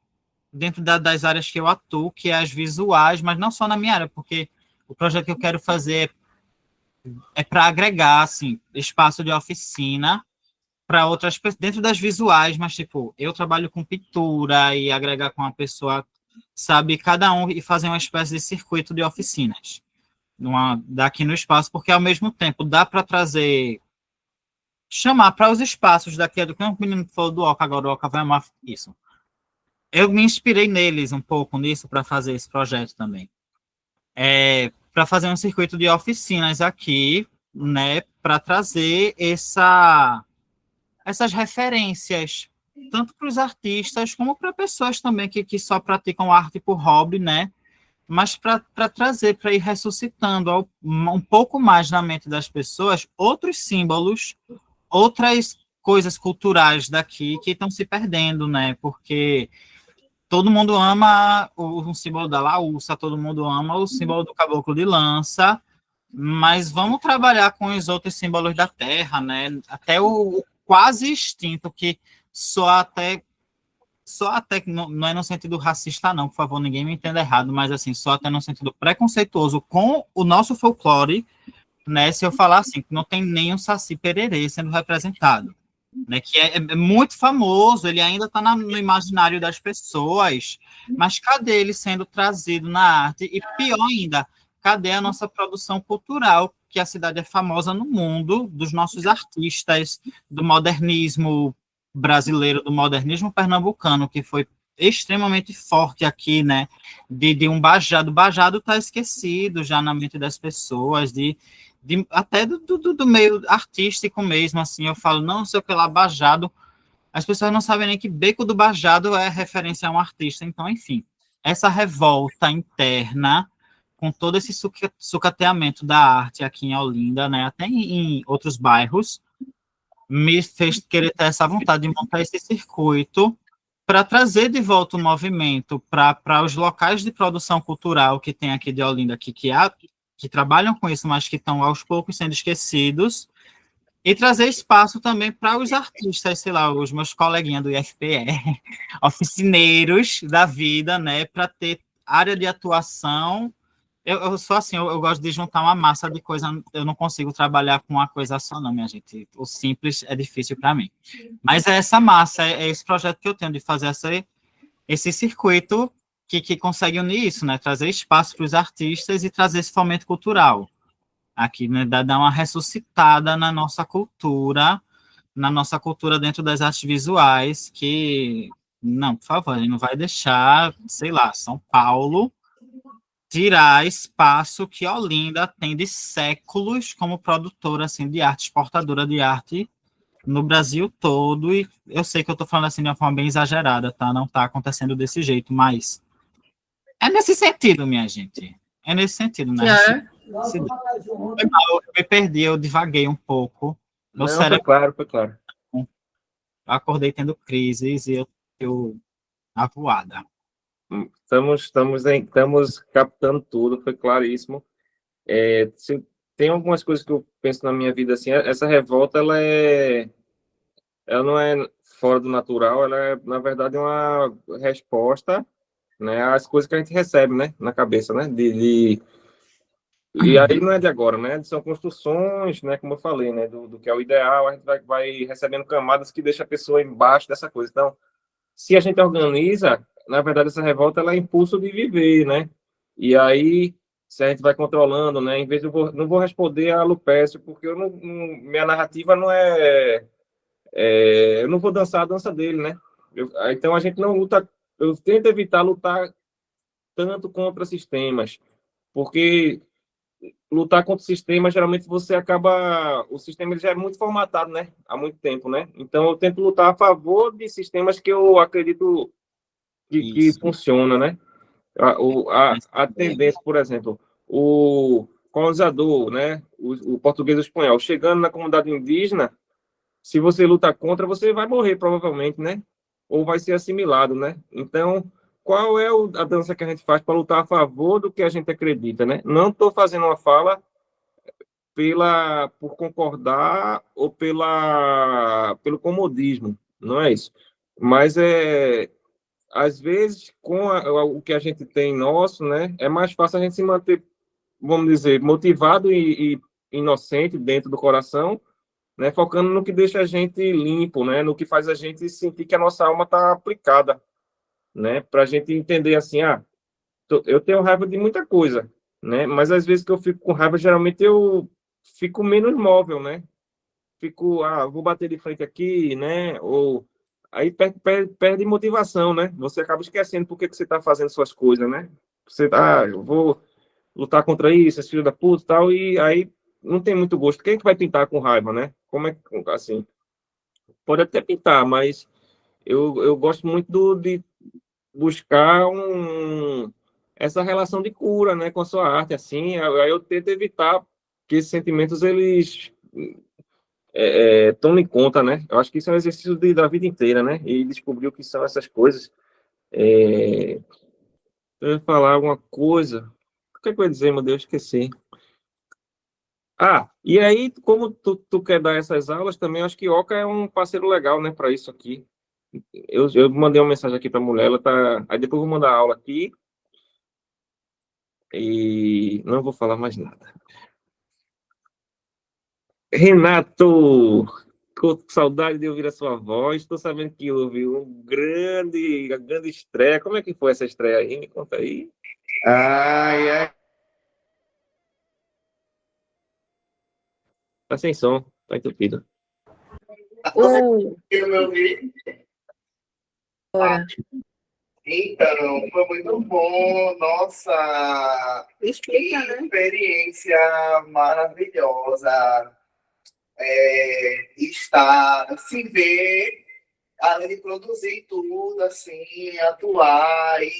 dentro das áreas que eu atuo, que é as visuais, mas não só na minha área, porque o projeto que eu quero fazer é para agregar, assim, espaço de oficina para outras pessoas, dentro das visuais, mas, tipo, eu trabalho com pintura e agregar com a pessoa, sabe, cada um, e fazer uma espécie de circuito de oficinas daqui no espaço, porque ao mesmo tempo dá para trazer, chamar para os espaços daqui, do que um menino que falou do Oca, agora o Oca vai amar isso. Eu me inspirei neles um pouco nisso para fazer esse projeto também. Para fazer um circuito de oficinas aqui, né, para trazer essas referências, tanto para os artistas como para pessoas também que só praticam arte por hobby, né, mas para trazer, para ir ressuscitando um pouco mais na mente das pessoas outros símbolos, outras coisas culturais daqui que estão se perdendo, né? Porque todo mundo ama o símbolo da laúça, todo mundo ama o símbolo do caboclo de lança, mas vamos trabalhar com os outros símbolos da terra, né? Até o quase extinto, que só até não é no sentido racista, não, por favor, ninguém me entenda errado, mas assim, só até no sentido preconceituoso com o nosso folclore, né? Se eu falar assim, que não tem nem um Saci Pererê sendo representado, né? Que é muito famoso, ele ainda está no imaginário das pessoas, mas cadê ele sendo trazido na arte? E pior ainda, cadê a nossa produção cultural, que a cidade é famosa no mundo, dos nossos artistas, do modernismo brasileiro, do modernismo pernambucano, que foi extremamente forte aqui, né, de um Bajado. O Bajado está esquecido já na mente das pessoas, até do meio artístico mesmo, assim, eu falo, não sei o que lá, Bajado, as pessoas não sabem nem que Beco do Bajado é referência a um artista, então, enfim, essa revolta interna, com todo esse sucateamento da arte aqui em Olinda, né, até em outros bairros, me fez querer ter essa vontade de montar esse circuito para trazer de volta o movimento para os locais de produção cultural que tem aqui de Olinda, que trabalham com isso, mas que estão aos poucos sendo esquecidos, e trazer espaço também para os artistas, sei lá, os meus coleguinhas do IFPE, oficineiros da vida, né, para ter área de atuação. Eu sou assim, eu gosto de juntar uma massa de coisa, eu não consigo trabalhar com uma coisa só, não, minha gente. O simples é difícil para mim. Mas é essa massa, é esse projeto que eu tenho de fazer esse circuito que consegue unir isso, né? Trazer espaço para os artistas e trazer esse fomento cultural. Aqui, né? Dar uma ressuscitada na nossa cultura dentro das artes visuais, que, não, por favor, a gente não vai deixar, sei lá, São Paulo tirar espaço que Olinda tem de séculos como produtora assim, de arte, exportadora de arte no Brasil todo, e eu sei que eu estou falando assim de uma forma bem exagerada, tá? Não está acontecendo desse jeito, mas é nesse sentido, minha gente. É nesse sentido, né? Foi mal, eu me perdi, eu divaguei um pouco. Meu
Não, foi
cérebro,
claro, foi claro.
eu acordei tendo crises e eu avoada.
Estamos captando tudo, foi claríssimo. Tem algumas coisas que eu penso na minha vida assim, essa revolta ela não é fora do natural, ela é na verdade uma resposta, né, às coisas que a gente recebe, né, na cabeça, né, e aí não é de agora, né, são construções, né, como eu falei, né, do que é o ideal, a gente vai recebendo camadas que deixa a pessoa embaixo dessa coisa. Então, se a gente organiza, na verdade essa revolta ela é impulso de viver, né? E aí, se a gente vai controlando, né? Em vez de não vou responder a Lupécio, porque minha narrativa não eu não vou dançar a dança dele, né? Então a gente não luta, eu tento evitar lutar tanto contra sistemas, porque lutar contra o sistema, geralmente você acaba, o sistema ele já é muito formatado, né? Há muito tempo, né? Então eu tento lutar a favor de sistemas que eu acredito que
Isso.
funciona, né? A tendência, por exemplo, o colonizador, né? O português e o espanhol, chegando na comunidade indígena, se você luta contra, você vai morrer, provavelmente, né? Ou vai ser assimilado, né? Então, qual é a dança que a gente faz para lutar a favor do que a gente acredita, né? Não estou fazendo uma fala por concordar ou pelo comodismo, não é isso. Mas às vezes, com o que a gente tem nosso, né, é mais fácil a gente se manter, vamos dizer, motivado e inocente dentro do coração, né, focando no que deixa a gente limpo, né, no que faz a gente sentir que a nossa alma está aplicada, né, para a gente entender assim, eu tenho raiva de muita coisa, né, mas às vezes que eu fico com raiva, geralmente eu fico menos móvel, né, fico, vou bater de frente aqui, né? Ou aí perde motivação, né? Você acaba esquecendo por que você está fazendo suas coisas, né? Você eu vou lutar contra isso, esse filho da puta e tal, e aí não tem muito gosto. Quem é que vai pintar com raiva, né? Como é que, assim, pode até pintar, mas eu gosto muito de buscar essa relação de cura, né, com a sua arte, assim, aí eu tento evitar que esses sentimentos, eles tome em conta, né? Eu acho que isso é um exercício da vida inteira, né? E descobrir o que são essas coisas. Eu ia falar alguma coisa. O que é que eu ia dizer, meu Deus? Esqueci. E aí, como tu quer dar essas aulas também, eu acho que Oca é um parceiro legal, né, para isso aqui. Eu mandei uma mensagem aqui para a mulher, ela tá. Aí depois eu vou mandar a aula aqui e não vou falar mais nada. Renato, com saudade de ouvir a sua voz. Estou sabendo que houve a grande estreia. Como é que foi essa estreia aí? Me conta aí.
Ai, ai,
Tá sem som, tá entupido.
você
O,
conseguiu me ouvir?
Bora.
Então, foi muito bom. Nossa, que
Explica, né?
experiência maravilhosa. Estar, se ver, além de produzir tudo, assim, atuar e,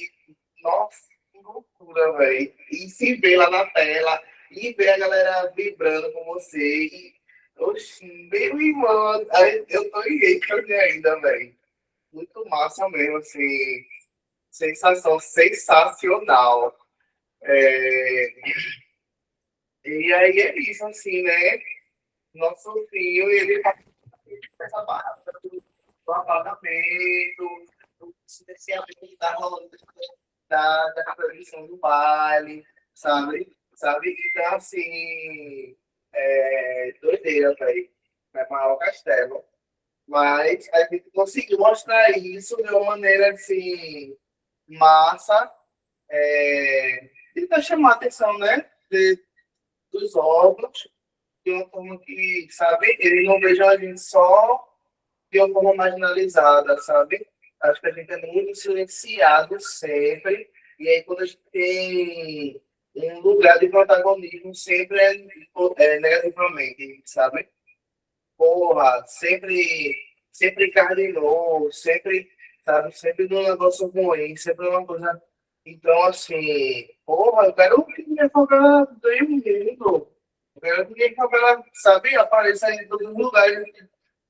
nossa, que loucura, velho. E se ver lá na tela e ver a galera vibrando com você. Oxi, meu irmão, eu tô em êxtase ainda, velho. Muito massa mesmo, assim, sensação sensacional. É, E aí é isso, assim, né? Nosso filho, ele faz essa barra do apagamento, do silenciamento da roda, da tradição do baile, sabe? Sabe? Então, assim, doideira, velho. É maior castelo. Mas a gente conseguiu mostrar isso de uma maneira, assim, massa, tentar chamar a atenção, né? Dos órgãos, de uma forma que, sabe, eles não vejam a gente só de uma forma marginalizada, sabe? Acho que a gente é muito silenciado sempre, e aí quando a gente tem um lugar de protagonismo, sempre é negativamente, sabe? Porra, sempre encardinou, sempre, sabe, sempre num negócio ruim, sempre uma coisa. Então, assim, porra, eu quero que minha favela ganhe um mundo. Eu quero que minha favela, sabe, apareça em todos os lugares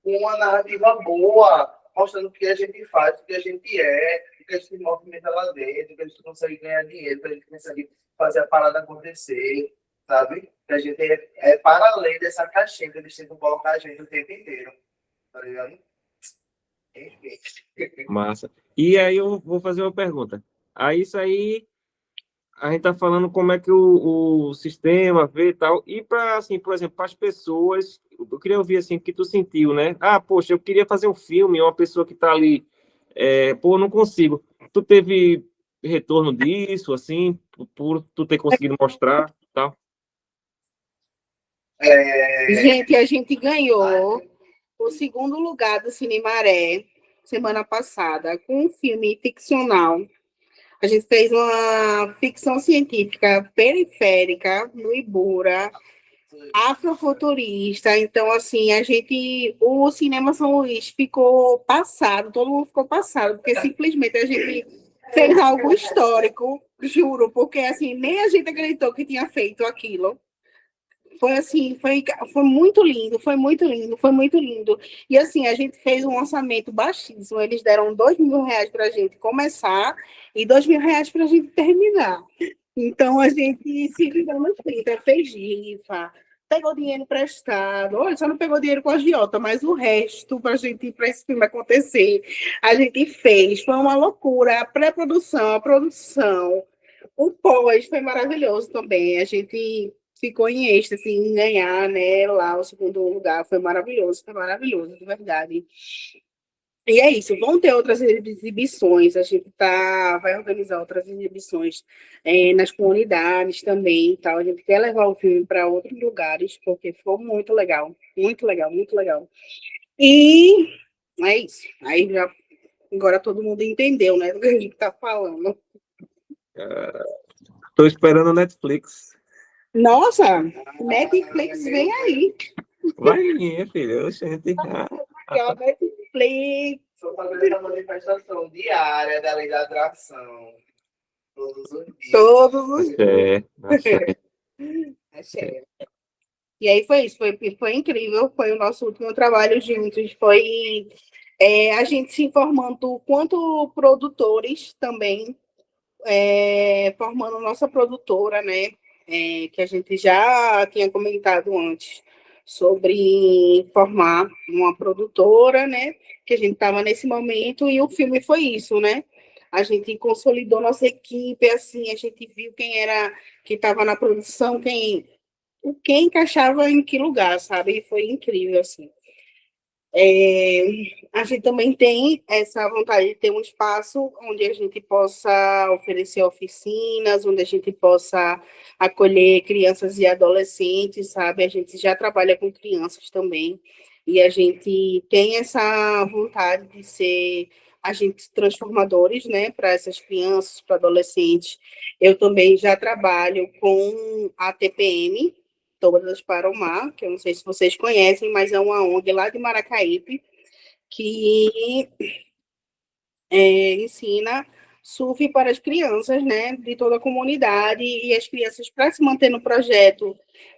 com uma narrativa boa, mostrando o que a gente faz, o que a gente o que a gente movimenta lá dentro, o que a gente consegue ganhar dinheiro, o que a gente consegue fazer a parada acontecer, sabe? Que a gente para além dessa caixinha que eles tentam colocar a gente o tempo inteiro, tá ligado? Enfim.
Massa. E aí eu vou fazer uma pergunta. Aí isso aí, a gente tá falando como é que o sistema vê e tal. E para, assim, por exemplo, para as pessoas, eu queria ouvir assim o que tu sentiu, né? Ah, poxa, eu queria fazer um filme, uma pessoa que tá ali, pô, não consigo. Tu teve retorno disso, assim, por tu ter conseguido mostrar e tal?
Gente, a gente ganhou o segundo lugar do Cinemaré semana passada com um filme ficcional. A gente fez uma ficção científica periférica no Ibura, afrofuturista. Então, assim, o Cinema São Luís ficou passado, todo mundo ficou passado, porque simplesmente a gente fez algo histórico, juro, porque assim, nem a gente acreditou que tinha feito aquilo. Foi assim, foi muito lindo, foi muito lindo, foi muito lindo. E assim, a gente fez um orçamento baixíssimo. Eles deram R$ 2.000 para a gente começar e R$ 2.000 para a gente terminar. Então a gente se virou nos 30, fez rifa, pegou dinheiro emprestado. Olha, só não pegou dinheiro com a agiota, mas o resto para a gente ir para esse filme acontecer, a gente fez. Foi uma loucura. A pré-produção, a produção, o pós foi maravilhoso também. A gente ficou em êxtase em ganhar, né, lá o segundo lugar. Foi maravilhoso, de verdade. E é isso, vão ter outras exibições, a gente vai organizar outras exibições nas comunidades também, tal. A gente quer levar o filme para outros lugares, porque ficou muito legal, muito legal, muito legal. E é isso, aí já, agora todo mundo entendeu, né, do que a gente está falando.
Tô esperando o Netflix.
Nossa, Netflix vem aí.
Vai vir, filho. Gente.
Netflix.
Estou fazendo a manifestação diária da lei da atração. Todos os dias.
Todos os dias.
É.
E aí foi isso, foi incrível, foi o nosso último trabalho juntos, foi a gente se informando quanto produtores também, formando nossa produtora, né? Que a gente já tinha comentado antes sobre formar uma produtora, né? Que a gente estava nesse momento e o filme foi isso, né? A gente consolidou nossa equipe, assim, a gente viu quem era que estava na produção, quem encaixava em que lugar, sabe? E foi incrível, assim. A gente também tem essa vontade de ter um espaço onde a gente possa oferecer oficinas, onde a gente possa acolher crianças e adolescentes, sabe? A gente já trabalha com crianças também, e a gente tem essa vontade de ser agentes transformadores, né, para essas crianças, para adolescentes. Eu também já trabalho com a TPM, Todas para o Mar, que eu não sei se vocês conhecem, mas é uma ONG lá de Maracaípe, que ensina surf para as crianças, né, de toda a comunidade, e as crianças, para se manter no projeto,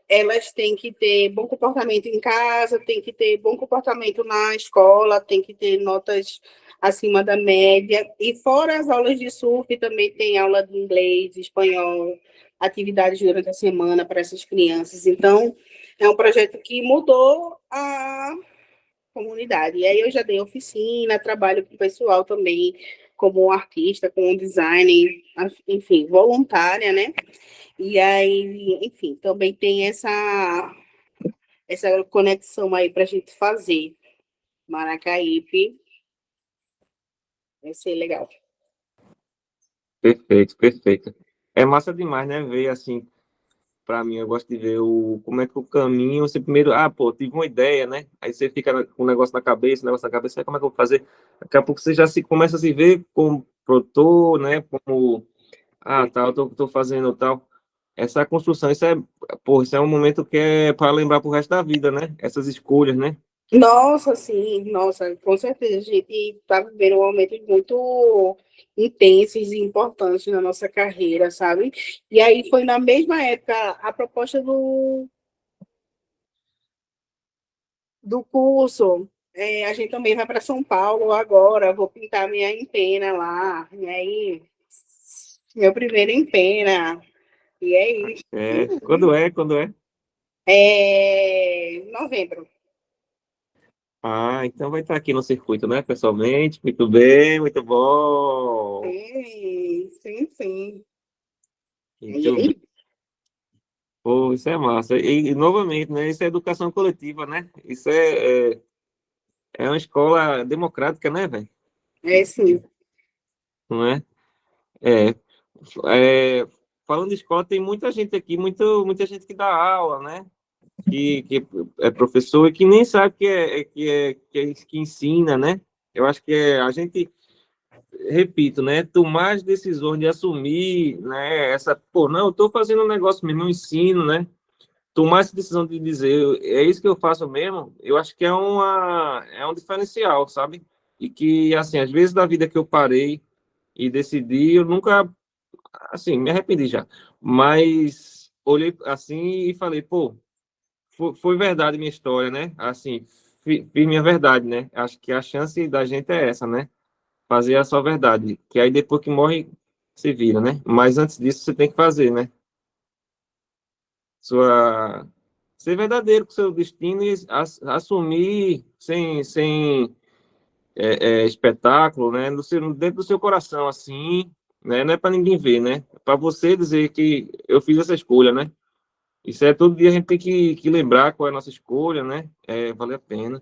elas têm que ter bom comportamento em casa, têm que ter bom comportamento na escola, têm que ter notas acima da média, e fora as aulas de surf, também tem aula de inglês, espanhol, atividades durante a semana para essas crianças. Então, é um projeto que mudou a comunidade. E aí eu já dei oficina, trabalho com o pessoal também, como artista, como designer, enfim, voluntária, né? E aí, enfim, também tem essa conexão aí para a gente fazer. Maracaípe, vai ser legal.
Perfeito, perfeito. É massa demais, né? Ver assim, para mim, eu gosto de ver como é que o caminho, você primeiro, pô, tive uma ideia, né? Aí você fica com o negócio na cabeça, aí como é que eu vou fazer? Daqui a pouco você já começa a se ver como produtor, né? Como, tá, eu tô fazendo tal. Essa construção, pô, isso é um momento que é para lembrar pro resto da vida, né? Essas escolhas, né?
Nossa, sim, nossa, com certeza. A gente está vivendo momentos muito intensos e importantes na nossa carreira, sabe? E aí foi na mesma época a proposta do curso. A gente também vai para São Paulo agora, vou pintar minha empena lá. E aí, meu primeiro empena. E é isso.
Quando é?
É novembro.
Então vai estar aqui no circuito, né? Pessoalmente, muito bem, muito bom.
Sim, sim, sim.
Muito bem. Pô, isso é massa. Novamente, né? Isso é educação coletiva, né? Isso é uma escola democrática, né, velho?
Sim.
Não é? É, falando de escola, tem muita gente aqui, muita gente que dá aula, né? Que é professor e que nem sabe que ensina, né? Eu acho que a gente, repito, né? Tomar as decisões de assumir, né? Pô, não, eu tô fazendo um negócio mesmo, eu ensino, né? Tomar essa decisão de dizer, é isso que eu faço mesmo, eu acho que é um diferencial, sabe? E que, assim, às vezes da vida que eu parei e decidi, eu nunca, assim, me arrependi já. Mas olhei assim e falei, pô, foi verdade minha história, né? Assim, fiz minha verdade, né? Acho que a chance da gente é essa, né? Fazer a sua verdade, que aí depois que morre, se vira, né? Mas antes disso, você tem que fazer, né? Sua Ser verdadeiro com o seu destino e assumir sem espetáculo, né? Dentro do seu coração, assim, né? Não é para ninguém ver, né? É para você dizer que eu fiz essa escolha, né? Isso todo dia a gente tem que lembrar qual é a nossa escolha, né? Vale a pena.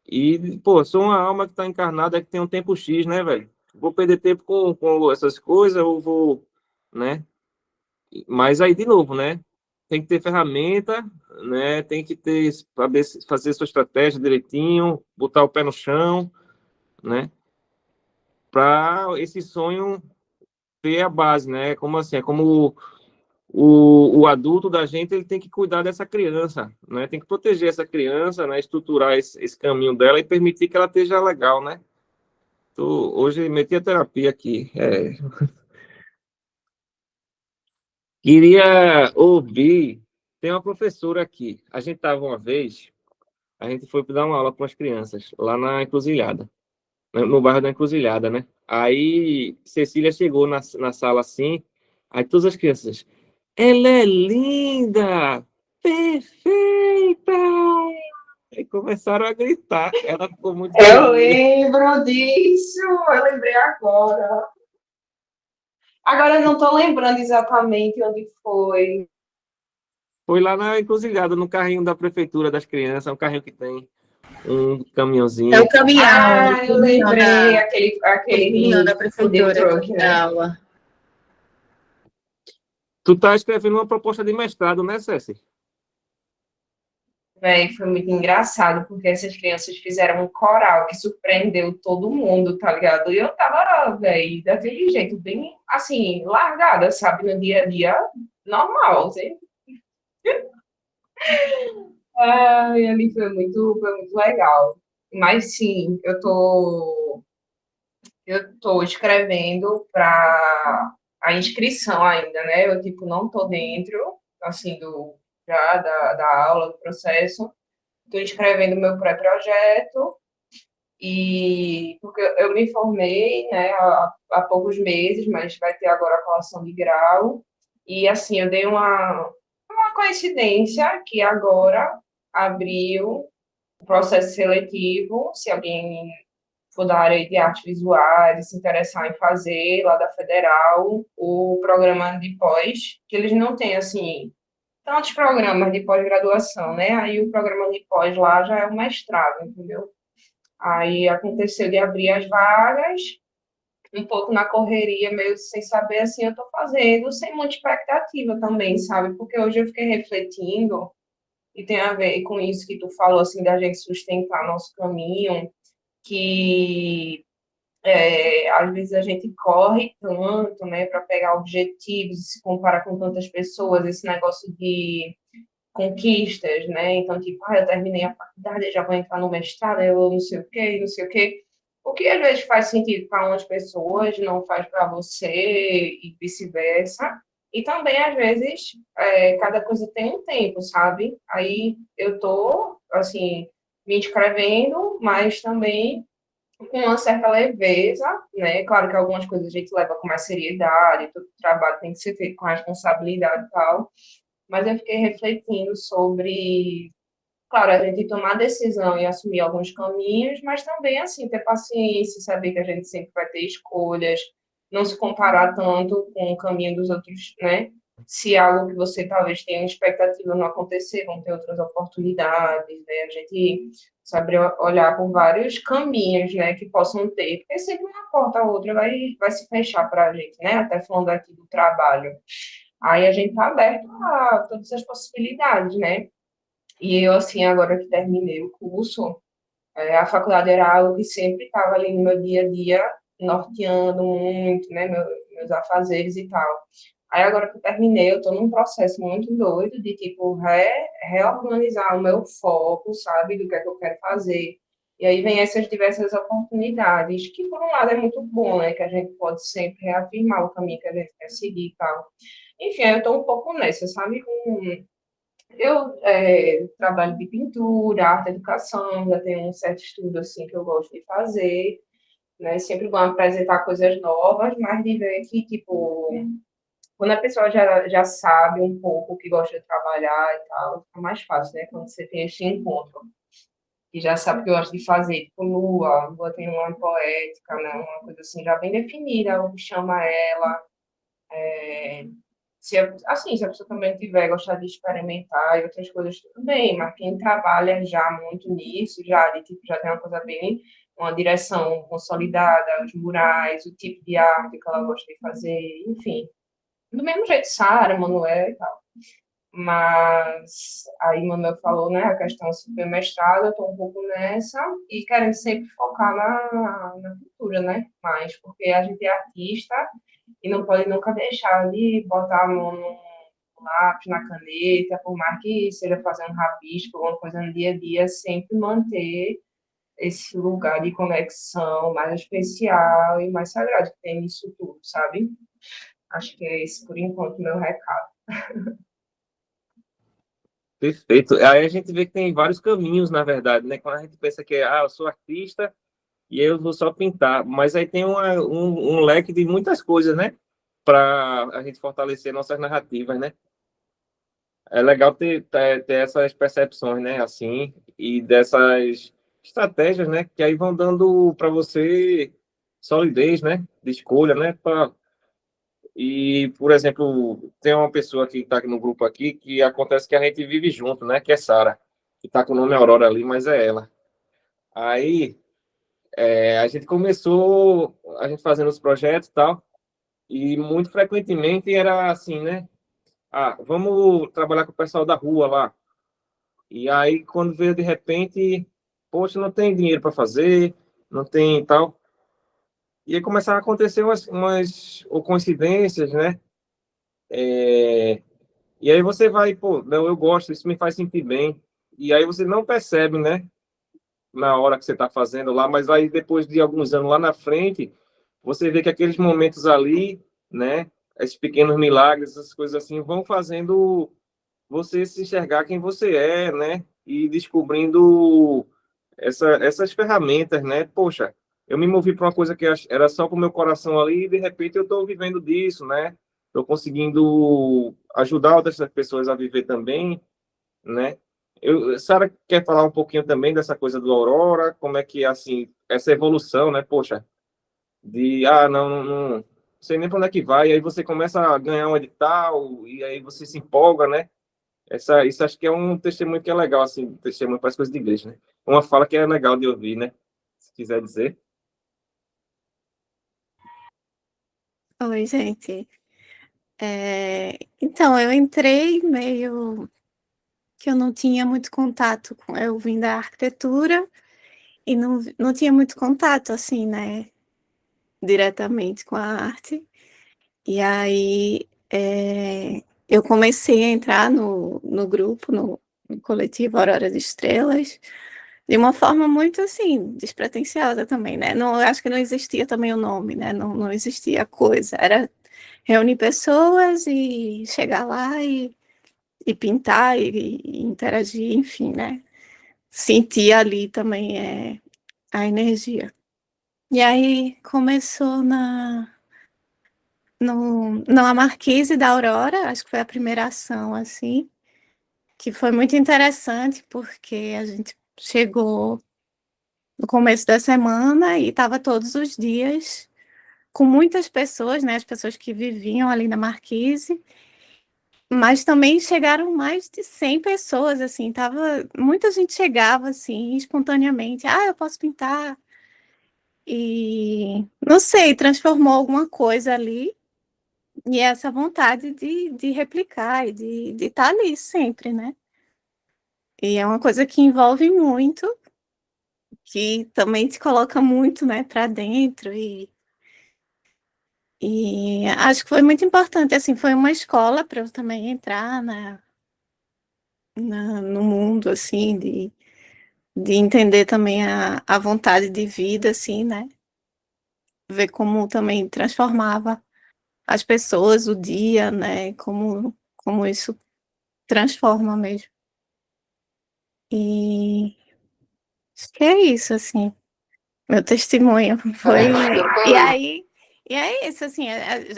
E, pô, sou uma alma que está encarnada que tem um tempo X, né, velho? Vou perder tempo com essas coisas, ou vou, né? Mas aí, de novo, né? Tem que ter ferramenta, né? Tem que ter, saber fazer sua estratégia direitinho, botar o pé no chão, né? Para esse sonho ter a base, né? Como assim? É como o adulto da gente, ele tem que cuidar dessa criança, né? Tem que proteger essa criança, né? Estruturar esse caminho dela e permitir que ela esteja legal, né? Hoje meti a terapia aqui. Queria ouvir. Tem uma professora aqui. A gente estava uma vez, a gente foi dar uma aula com as crianças lá na Encruzilhada, no bairro da Encruzilhada, né? Aí Cecília chegou na sala assim, aí todas as crianças, ela é linda, perfeita! E começaram a gritar. Ela ficou muito
Eu
feliz.
lembro disso, eu lembrei agora. Agora eu não estou lembrando exatamente onde foi.
Foi lá na Encruzilhada, no carrinho da prefeitura das crianças, um carrinho que tem um
É
caminhãozinho.
o caminhão,
Ah,
o
eu
caminhão
lembrei,
da,
aquele,
o caminhão da
aquele food
prefeitura
truck,
que
né?
dá aula.
Tu tá escrevendo uma proposta de mestrado, né, Ceci?
Véi, foi muito engraçado, porque essas crianças fizeram um coral que surpreendeu todo mundo, tá ligado? E eu tava, véi, daquele jeito, bem, assim, largada, sabe? No dia a dia, normal, assim. Ai, ali foi muito legal. Mas sim, eu tô escrevendo para a inscrição ainda, né? Eu, tipo, não tô dentro, assim, já da aula, do processo. Estou escrevendo meu pré-projeto e porque eu me formei, né, há poucos meses, mas vai ter agora a colação de grau. E assim, eu dei uma coincidência que agora abriu o processo seletivo, se alguém for da área de artes visuais e se interessar em fazer lá da Federal o programa de pós, que eles não têm, assim, tantos programas de pós-graduação, né? Aí o programa de pós lá já é o mestrado, entendeu? Aí aconteceu de abrir as vagas, um pouco na correria, meio sem saber, assim, eu tô fazendo, sem muita expectativa também, sabe? Porque hoje eu fiquei refletindo, e tem a ver com isso que tu falou, assim, da gente sustentar nosso caminho, que às vezes a gente corre tanto, né, para pegar objetivos, se compara com tantas pessoas, esse negócio de conquistas, né, então, tipo, eu terminei a faculdade, já vou entrar no mestrado, eu não sei o quê, não sei o quê, o que às vezes faz sentido para umas pessoas, não faz para você, e vice-versa, e também, às vezes, cada coisa tem um tempo, sabe? Aí eu tô, assim, me inscrevendo, mas também com uma certa leveza, né? Claro que algumas coisas a gente leva com mais seriedade, todo trabalho tem que ser feito com responsabilidade e tal, mas eu fiquei refletindo sobre, claro, a gente tomar decisão e assumir alguns caminhos, mas também, assim, ter paciência, saber que a gente sempre vai ter escolhas, não se comparar tanto com o caminho dos outros, né? Se algo que você talvez tenha expectativa não acontecer, vão ter outras oportunidades, né? A gente sabe olhar por vários caminhos, né, que possam ter, porque sempre uma porta ou outra vai se fechar para a gente, né? Até falando aqui do trabalho. Aí a gente está aberto a todas as possibilidades, né? E eu, assim, agora que terminei o curso, a faculdade era algo que sempre estava ali no meu dia a dia, norteando muito, né, meus afazeres e tal. Aí, agora que eu terminei, eu estou num processo muito doido de, tipo, reorganizar o meu foco, sabe, do que é que eu quero fazer. E aí vem essas diversas oportunidades, que, por um lado, é muito bom, né, que a gente pode sempre reafirmar o caminho que a gente quer seguir e tal. Enfim, eu estou um pouco nessa, sabe, eu trabalho de pintura, arte, educação, já tenho um certo estudo assim que eu gosto de fazer, né? Sempre vou apresentar coisas novas, mas de ver que, tipo, quando a pessoa já sabe um pouco o que gosta de trabalhar e tal, fica mais fácil, né? Quando você tem esse encontro. E já sabe o que eu gosto de fazer, tipo, Lua tem uma poética, né? Uma coisa assim já bem definida, o que chama ela. Assim, se a pessoa também tiver gostar de experimentar e outras coisas, tudo bem, mas quem trabalha já muito nisso, já tem uma coisa bem, uma direção consolidada, os murais, o tipo de arte que ela gosta de fazer, enfim. Do mesmo jeito, Sara, Manuel e tal. Mas aí Manuel falou, né, a questão do mestrado, eu estou um pouco nessa e querendo sempre focar na cultura, né? Mas porque a gente é artista e não pode nunca deixar de botar a mão no lápis, na caneta, por mais que seja fazendo rabisco, alguma coisa no dia a dia, sempre manter esse lugar de conexão mais especial e mais sagrado que tem nisso tudo, sabe? Acho que é esse, por enquanto, meu recado.
Perfeito. Aí a gente vê que tem vários caminhos, na verdade, né? Quando a gente pensa que, eu sou artista e eu vou só pintar, mas aí tem um leque de muitas coisas, né? Para a gente fortalecer nossas narrativas, né? É legal ter essas percepções, né? Assim, e dessas estratégias, né? Que aí vão dando para você solidez, né? De escolha, né? E, por exemplo, tem uma pessoa que está aqui no grupo aqui que acontece que a gente vive junto, né? Que é Sara, que está com o nome Aurora ali, mas é ela. Aí a gente começou, a gente fazendo os projetos e tal, e muito frequentemente era assim, né? Vamos trabalhar com o pessoal da rua lá. E aí, quando veio de repente, poxa, não tem dinheiro para fazer, não tem tal. E aí começaram a acontecer umas ou coincidências, né? E aí você vai, pô, não, eu gosto, isso me faz sentir bem. E aí você não percebe, né? Na hora que você está fazendo lá, mas aí depois de alguns anos lá na frente, você vê que aqueles momentos ali, né? Esses pequenos milagres, essas coisas assim, vão fazendo você se enxergar quem você é, né? E descobrindo essas ferramentas, né? Poxa, eu me movi para uma coisa que era só com o meu coração ali e de repente eu estou vivendo disso, né? Estou conseguindo ajudar outras pessoas a viver também, né? Sara quer falar um pouquinho também dessa coisa do Aurora, como é que, assim, essa evolução, né, poxa, não sei nem para onde é que vai, e aí você começa a ganhar um edital, e aí você se empolga, né? Isso acho que é um testemunho que é legal, assim, testemunho para as coisas de igreja, né? Uma fala que é legal de ouvir, né? Se quiser dizer.
Oi, gente. Então, eu entrei meio que eu não tinha muito contato com. Eu vim da arquitetura e não tinha muito contato, assim, né? Diretamente com a arte. E aí eu comecei a entrar no grupo, no coletivo Aurora de Estrelas, de uma forma muito, assim, despretensiosa também, né? Não, eu acho que não existia também o nome, né? Não existia a coisa. Era reunir pessoas e chegar lá e pintar e interagir, enfim, né? Sentir ali também a energia. E aí começou na Marquise da Aurora, acho que foi a primeira ação, assim, que foi muito interessante, porque a gente chegou no começo da semana e estava todos os dias com muitas pessoas, né, as pessoas que viviam ali na Marquise, mas também chegaram mais de 100 pessoas, assim, muita gente chegava, assim, espontaneamente, eu posso pintar, e, não sei, transformou alguma coisa ali, e essa vontade de replicar e de estar ali sempre, né? E é uma coisa que envolve muito, que também te coloca muito, né, para dentro, e acho que foi muito importante, assim, foi uma escola para eu também entrar no mundo, assim, de entender também a vontade de vida, assim, né? Ver como também transformava as pessoas, o dia, né? Como isso transforma mesmo. E acho que é isso, assim. Meu testemunho foi. E aí, e é isso, assim,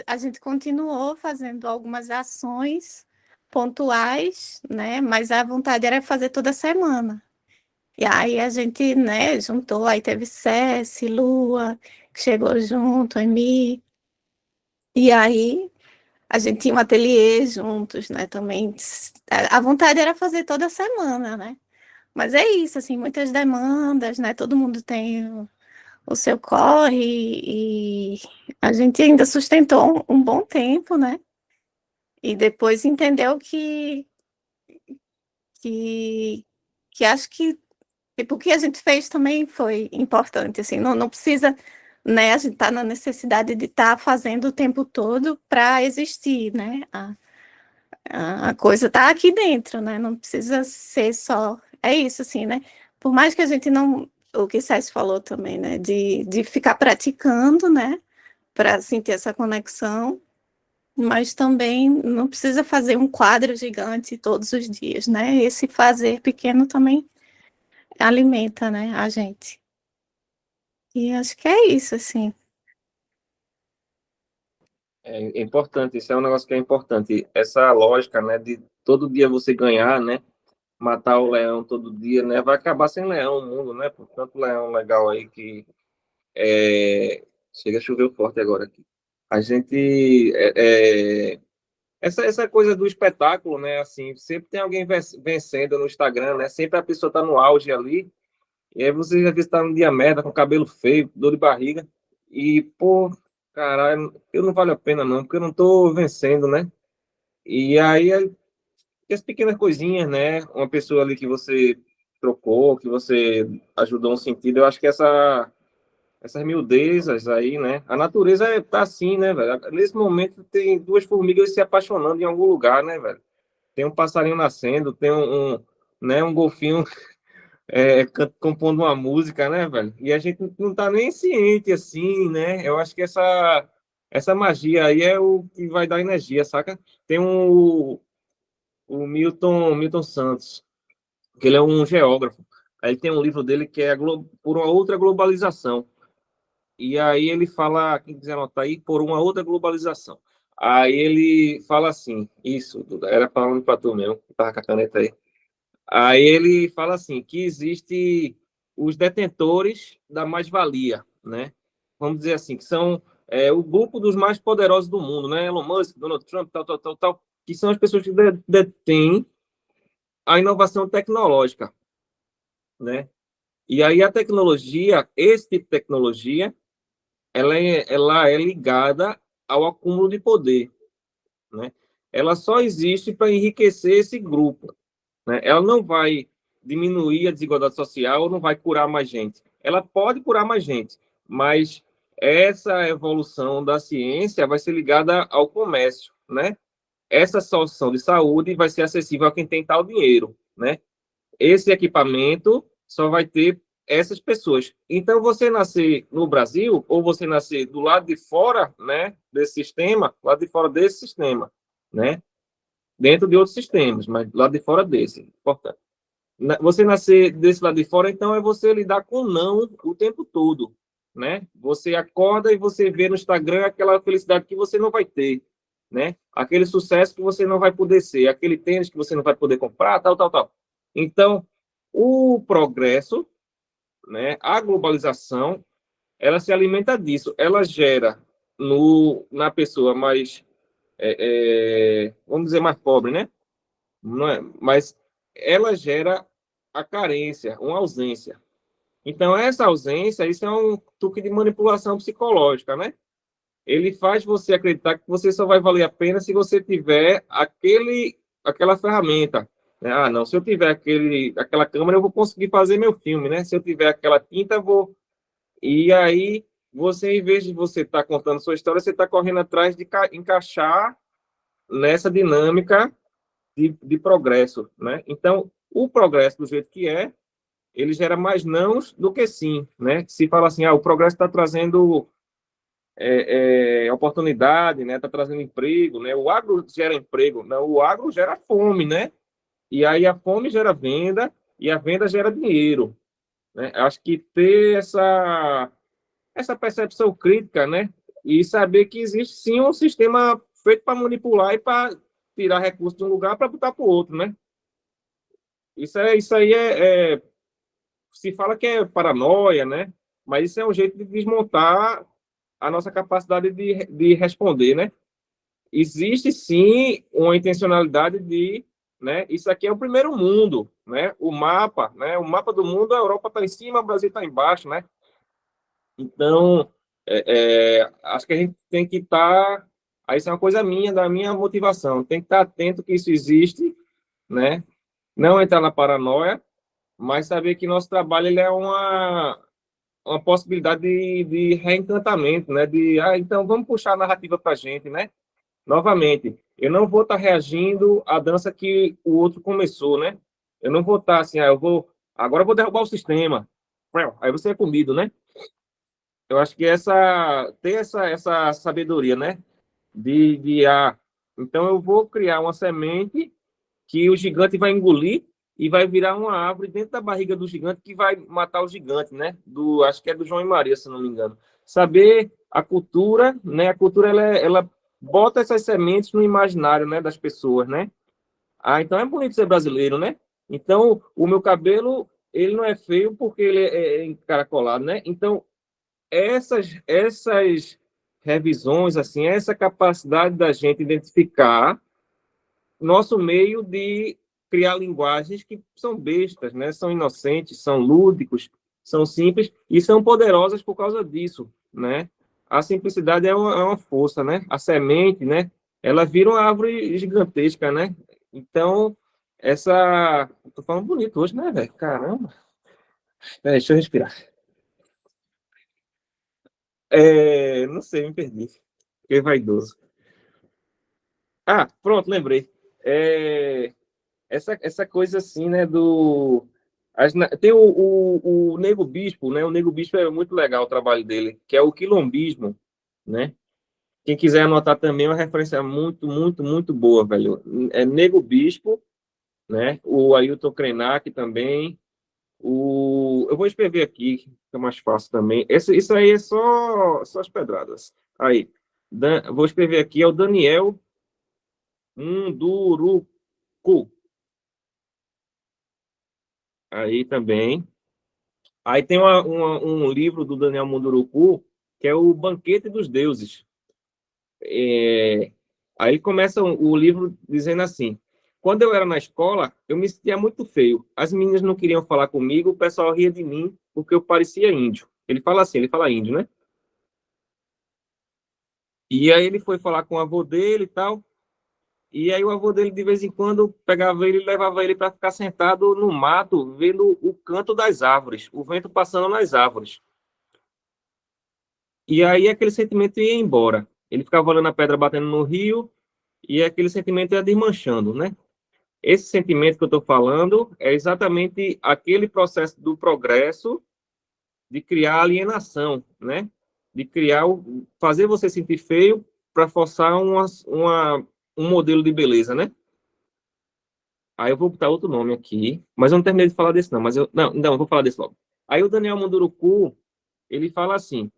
a gente continuou fazendo algumas ações pontuais, né? Mas a vontade era fazer toda semana. E aí a gente, né, juntou, aí teve Ceci, Lua, que chegou junto, Emi, e aí a gente tinha um ateliê juntos, né, também. A vontade era fazer toda semana, né? Mas é isso, assim, muitas demandas, né? Todo mundo tem o seu corre e a gente ainda sustentou um bom tempo, né? E depois entendeu que, que acho que tipo, o que a gente fez também foi importante, assim, não precisa, né, a gente tá na necessidade de estar fazendo o tempo todo para existir, né, a coisa tá aqui dentro, né, não precisa ser só, é isso, assim, né, por mais que a gente não, o que César falou também, né, de ficar praticando, né, para sentir essa conexão, mas também não precisa fazer um quadro gigante todos os dias, né, esse fazer pequeno também alimenta, né, a gente. E acho que é isso, assim.
É importante, isso é um negócio que é importante. Essa lógica, né, de todo dia você ganhar, né, matar o leão todo dia, né, vai acabar sem leão o mundo, né, por tanto leão legal aí que chega a chover forte agora aqui. A gente essa coisa do espetáculo, né, assim, sempre tem alguém vencendo no Instagram, né, sempre a pessoa tá no auge ali, e aí você já vê que tá num dia merda, com cabelo feio, dor de barriga, e, pô, caralho, eu não vale a pena não, porque eu não tô vencendo, né? E aí, as pequenas coisinhas, né? Uma pessoa ali que você trocou, que você ajudou um sentido, eu acho que essas miudezas aí, né? A natureza tá assim, né, velho? Nesse momento tem duas formigas se apaixonando em algum lugar, né, velho? Tem um passarinho nascendo, tem né, um golfinho compondo uma música, né, velho? E a gente não tá nem ciente, assim, né? Eu acho que essa magia aí é o que vai dar energia, saca? Tem o Milton Santos, que ele é um geógrafo. Aí tem um livro dele que é Por uma Outra Globalização. E aí ele fala, quem quiser anotar aí, Por uma Outra Globalização. Aí ele fala assim, isso, Duda, era falando para tu mesmo, tava com a caneta aí. Aí ele fala assim, que existe os detentores da mais-valia, né? Vamos dizer assim, que são o grupo dos mais poderosos do mundo, né? Elon Musk, Donald Trump, tal, que são as pessoas que detêm a inovação tecnológica, né? E aí a tecnologia, esse tipo de tecnologia, ela é ligada ao acúmulo de poder, né? Ela só existe para enriquecer esse grupo, né? Ela não vai diminuir a desigualdade social ou não vai curar mais gente. Ela pode curar mais gente, mas essa evolução da ciência vai ser ligada ao comércio, né? Essa solução de saúde vai ser acessível a quem tem tal dinheiro, né? Esse equipamento só vai ter essas pessoas. Então, você nascer no Brasil ou você nascer do lado de fora, né, desse sistema, lado de fora desse sistema, né? Dentro de outros sistemas, mas lá de fora desse, importante. Você nascer desse lado de fora, então, é você lidar com não o tempo todo, né? Você acorda e você vê no Instagram aquela felicidade que você não vai ter, né? Aquele sucesso que você não vai poder ser, aquele tênis que você não vai poder comprar, tal. Então, o progresso, né, a globalização, ela se alimenta disso, ela gera na pessoa mais, vamos dizer, mais pobre, né? Não é? Mas ela gera a carência, uma ausência. Então, essa ausência, isso é um truque de manipulação psicológica, né? Ele faz você acreditar que você só vai valer a pena se você tiver aquela ferramenta, né? Ah, não, se eu tiver aquela câmera, eu vou conseguir fazer meu filme, né? Se eu tiver aquela tinta, eu vou... E aí, você, em vez de você estar contando sua história, você está correndo atrás de encaixar nessa dinâmica de progresso, né? Então, o progresso do jeito que ele gera mais nãos do que sim, né? Se fala assim, o progresso está trazendo oportunidade, né? Está trazendo emprego, né? O agro gera emprego, não? O agro gera fome, né? E aí a fome gera venda e a venda gera dinheiro, né? Acho que ter essa percepção crítica, né? E saber que existe sim um sistema feito para manipular e para tirar recursos de um lugar para botar para o outro, né? Isso aí se fala que é paranoia, né? Mas isso é um jeito de desmontar a nossa capacidade de responder, né? Existe sim uma intencionalidade né? Isso aqui é o primeiro mundo, né? O mapa, né? O mapa do mundo, a Europa está em cima, o Brasil está embaixo, né? Então, acho que a gente tem que estar... Aí isso é uma coisa minha, da minha motivação. Tem que estar atento que isso existe, né? Não entrar na paranoia, mas saber que nosso trabalho ele é uma possibilidade de reencantamento, né? Então vamos puxar a narrativa para a gente, né? Novamente, eu não vou estar reagindo à dança que o outro começou, né? Eu não vou estar assim, agora eu vou derrubar o sistema. Aí você é comido, né? Eu acho que ter essa sabedoria, né? Então eu vou criar uma semente que o gigante vai engolir e vai virar uma árvore dentro da barriga do gigante que vai matar o gigante, né? Acho que é do João e Maria, se não me engano. Saber a cultura, né? A cultura, ela bota essas sementes no imaginário, né? Das pessoas, né? Então é bonito ser brasileiro, né? Então, o meu cabelo, ele não é feio porque ele é encaracolado, né? Então, essas revisões, assim, essa capacidade da gente identificar nosso meio de criar linguagens que são bestas, né? São inocentes, são lúdicos, são simples e são poderosas por causa disso, né? A simplicidade é uma força, né? A semente, né? Ela vira uma árvore gigantesca, né? Então, tô falando bonito hoje, né, velho? Caramba. Deixa eu respirar. Não sei, me perdi. Fiquei vaidoso. Pronto, lembrei. Essa coisa assim, né, tem o Nego Bispo, né? O Nego Bispo é muito legal o trabalho dele, que é o quilombismo, né? Quem quiser anotar também é uma referência muito, muito, muito boa, velho. É Nego Bispo, né? O Ailton Krenak também. Eu vou escrever aqui, que é mais fácil também. Isso aí é só as pedradas. Aí, vou escrever aqui, é o Daniel Munduruku. Aí também. Aí tem um livro do Daniel Munduruku, que é o Banquete dos Deuses. Aí começa o livro dizendo assim: quando eu era na escola, eu me sentia muito feio. As meninas não queriam falar comigo, o pessoal ria de mim porque eu parecia índio. Ele fala assim, ele fala índio, né? E aí ele foi falar com o avô dele e tal. E aí o avô dele, de vez em quando, pegava ele e levava ele para ficar sentado no mato, vendo o canto das árvores, o vento passando nas árvores. E aí aquele sentimento ia embora. Ele ficava olhando a pedra batendo no rio, e aquele sentimento ia desmanchando, né? Esse sentimento que eu estou falando é exatamente aquele processo do progresso de criar alienação, né? De criar, fazer você sentir feio para forçar um modelo de beleza, né? Aí eu vou botar outro nome aqui, mas eu não terminei de falar desse não, mas eu vou falar desse logo. Aí o Daniel Munduruku, ele fala assim,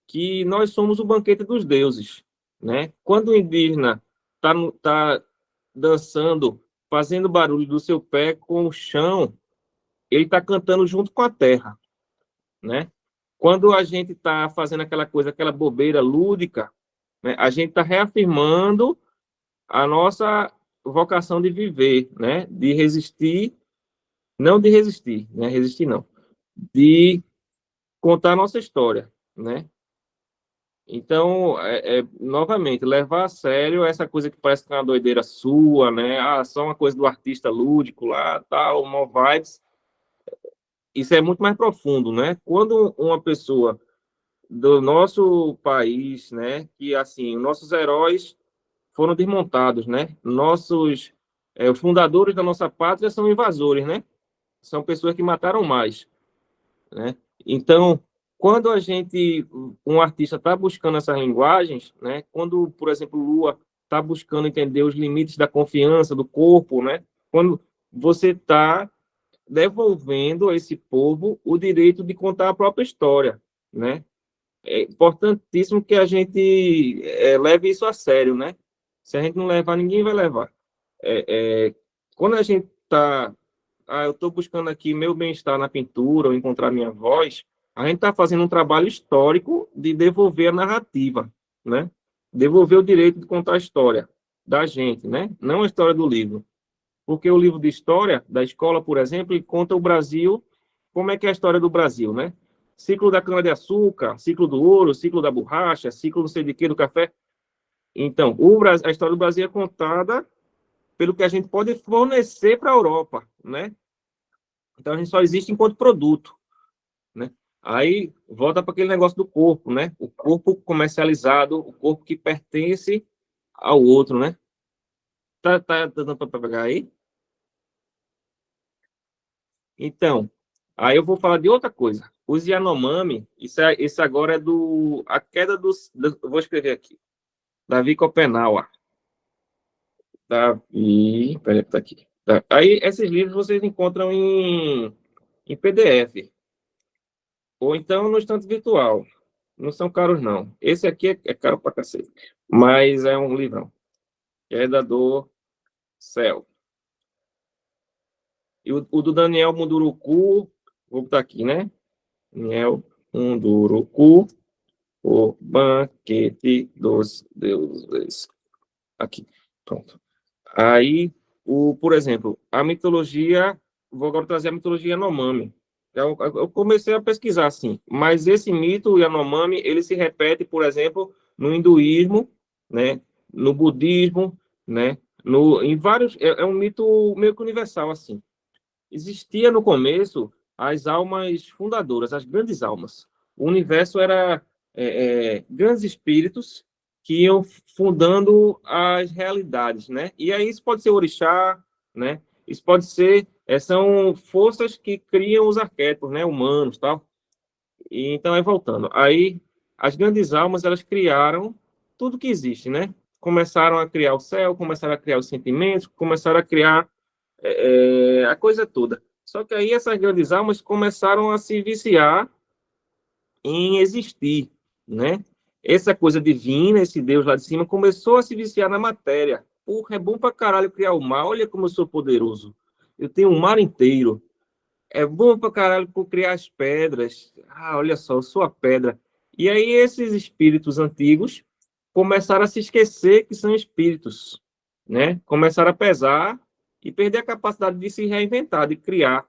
que nós somos o banquete dos deuses, né? Quando o indígena tá dançando, fazendo barulho do seu pé com o chão, ele está cantando junto com a terra, né? Quando a gente está fazendo aquela coisa, aquela bobeira lúdica, né, a gente está reafirmando a nossa vocação de viver, né? De resistir, não de resistir, né? Resistir não, de contar a nossa história, né? Então, novamente, levar a sério essa coisa que parece que é uma doideira sua, né? Ah, só uma coisa do artista lúdico lá, tal, uma vibes. Isso é muito mais profundo, né? Quando uma pessoa do nosso país, né, que assim, nossos heróis foram desmontados, né? Os fundadores da nossa pátria são invasores, né? São pessoas que mataram mais, né? Então, quando um artista está buscando essas linguagens, né? Quando, por exemplo, Lua está buscando entender os limites da confiança do corpo, né? Quando você está devolvendo a esse povo o direito de contar a própria história, né? É importantíssimo que a gente leve isso a sério, né? Se a gente não levar, ninguém vai levar. Quando a gente está eu estou buscando aqui meu bem-estar na pintura, ou encontrar minha voz, a gente está fazendo um trabalho histórico de devolver a narrativa, né? Devolver o direito de contar a história da gente, né? Não a história do livro. Porque o livro de história da escola, por exemplo, ele conta o Brasil, como é que é a história do Brasil, né? Ciclo da cana-de-açúcar, ciclo do ouro, ciclo da borracha, ciclo não sei de quê, do café. Então, a história do Brasil é contada pelo que a gente pode fornecer para a Europa, né? Então, a gente só existe enquanto produto, né? Aí, volta para aquele negócio do corpo, né? O corpo comercializado, o corpo que pertence ao outro, né? Tá dando para pegar aí? Então, aí eu vou falar de outra coisa. Os Yanomami, isso agora é a queda eu vou escrever aqui. Davi Copenauer. Peraí, tá aqui. Aí, esses livros vocês encontram em PDF. Ou então no estante virtual. Não são caros, não. Esse aqui é caro pra cacete. Mas é um livrão. Queda do Céu. E o do Daniel Munduruku, vou botar aqui, né? Daniel Munduruku, o Banquete dos Deuses. Aqui, pronto. Aí, por exemplo, a mitologia, vou agora trazer a mitologia Yanomami. Eu comecei a pesquisar, assim, mas esse mito Yanomami, ele se repete, por exemplo, no hinduísmo, né? No budismo, né? Em vários, é um mito meio que universal, assim. Existia no começo as almas fundadoras, as grandes almas. O universo era grandes espíritos que iam fundando as realidades, né? E aí isso pode ser orixá, né? Isso pode ser são forças que criam os arquétipos, né? Humanos, tal. E então aí voltando, aí as grandes almas elas criaram tudo que existe, né? Começaram a criar o céu, começaram a criar os sentimentos, começaram a criar a coisa toda. Só que aí essas grandes almas começaram a se viciar em existir, né? Essa coisa divina, esse Deus lá de cima, começou a se viciar na matéria. Porra, é bom pra caralho criar o mar. Olha como eu sou poderoso. Eu tenho um mar inteiro. é bom pra caralho por criar as pedras. Ah, olha só, eu sou a pedra. E aí esses espíritos antigos começaram a se esquecer que são espíritos, né? Começaram a pesar e perder a capacidade de se reinventar, de criar.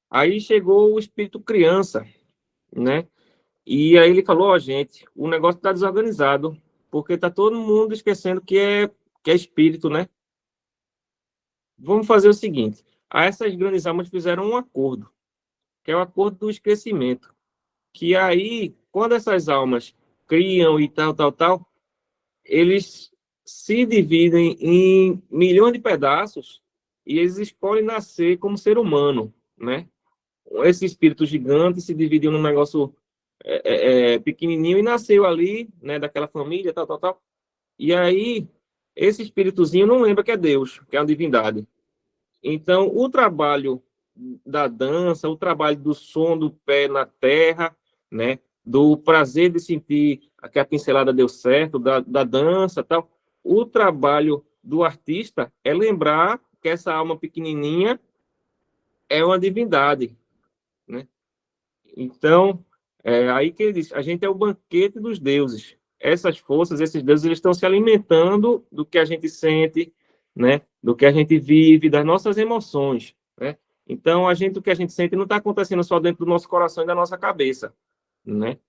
Aí chegou o espírito criança, né? E aí ele falou, ó, gente, o negócio está desorganizado, porque tá todo mundo esquecendo que é espírito, né? Vamos fazer o seguinte, essas grandes almas fizeram um acordo, que é o acordo do esquecimento, que aí, quando essas almas criam e tal, eles se dividem em milhões de pedaços e eles escolhem nascer como ser humano, né? Esse espírito gigante se dividiu num negócio pequenininho e nasceu ali, né, daquela família, tal. E aí, esse espíritozinho não lembra que é Deus, que é uma divindade. Então, o trabalho da dança, o trabalho do som do pé na terra, né, do prazer de sentir que a pincelada deu certo, da dança, tal. O trabalho do artista é lembrar que essa alma pequenininha é uma divindade, né? Então, aí que ele diz, a gente é o banquete dos deuses. Essas forças, esses deuses, eles estão se alimentando do que a gente sente, né? Do que a gente vive, das nossas emoções, né? Então, o que a gente sente não está acontecendo só dentro do nosso coração e da nossa cabeça, né?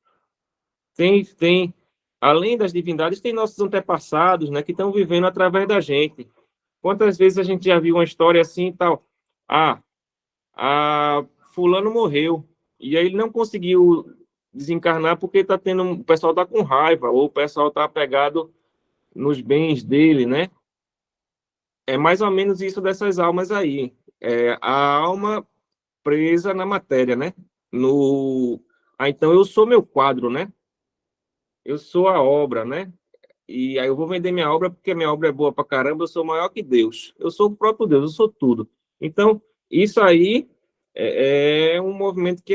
Além das divindades, tem nossos antepassados, né? Que estão vivendo através da gente. Quantas vezes a gente já viu uma história assim e tal? Fulano morreu, e aí ele não conseguiu desencarnar porque o pessoal está com raiva, ou o pessoal está apegado nos bens dele, né? É mais ou menos isso dessas almas aí. A alma presa na matéria, né? Então eu sou meu quadro, né? Eu sou a obra, né? E aí eu vou vender minha obra porque minha obra é boa pra caramba, eu sou maior que Deus. Eu sou o próprio Deus, eu sou tudo. Então, isso aí é um movimento que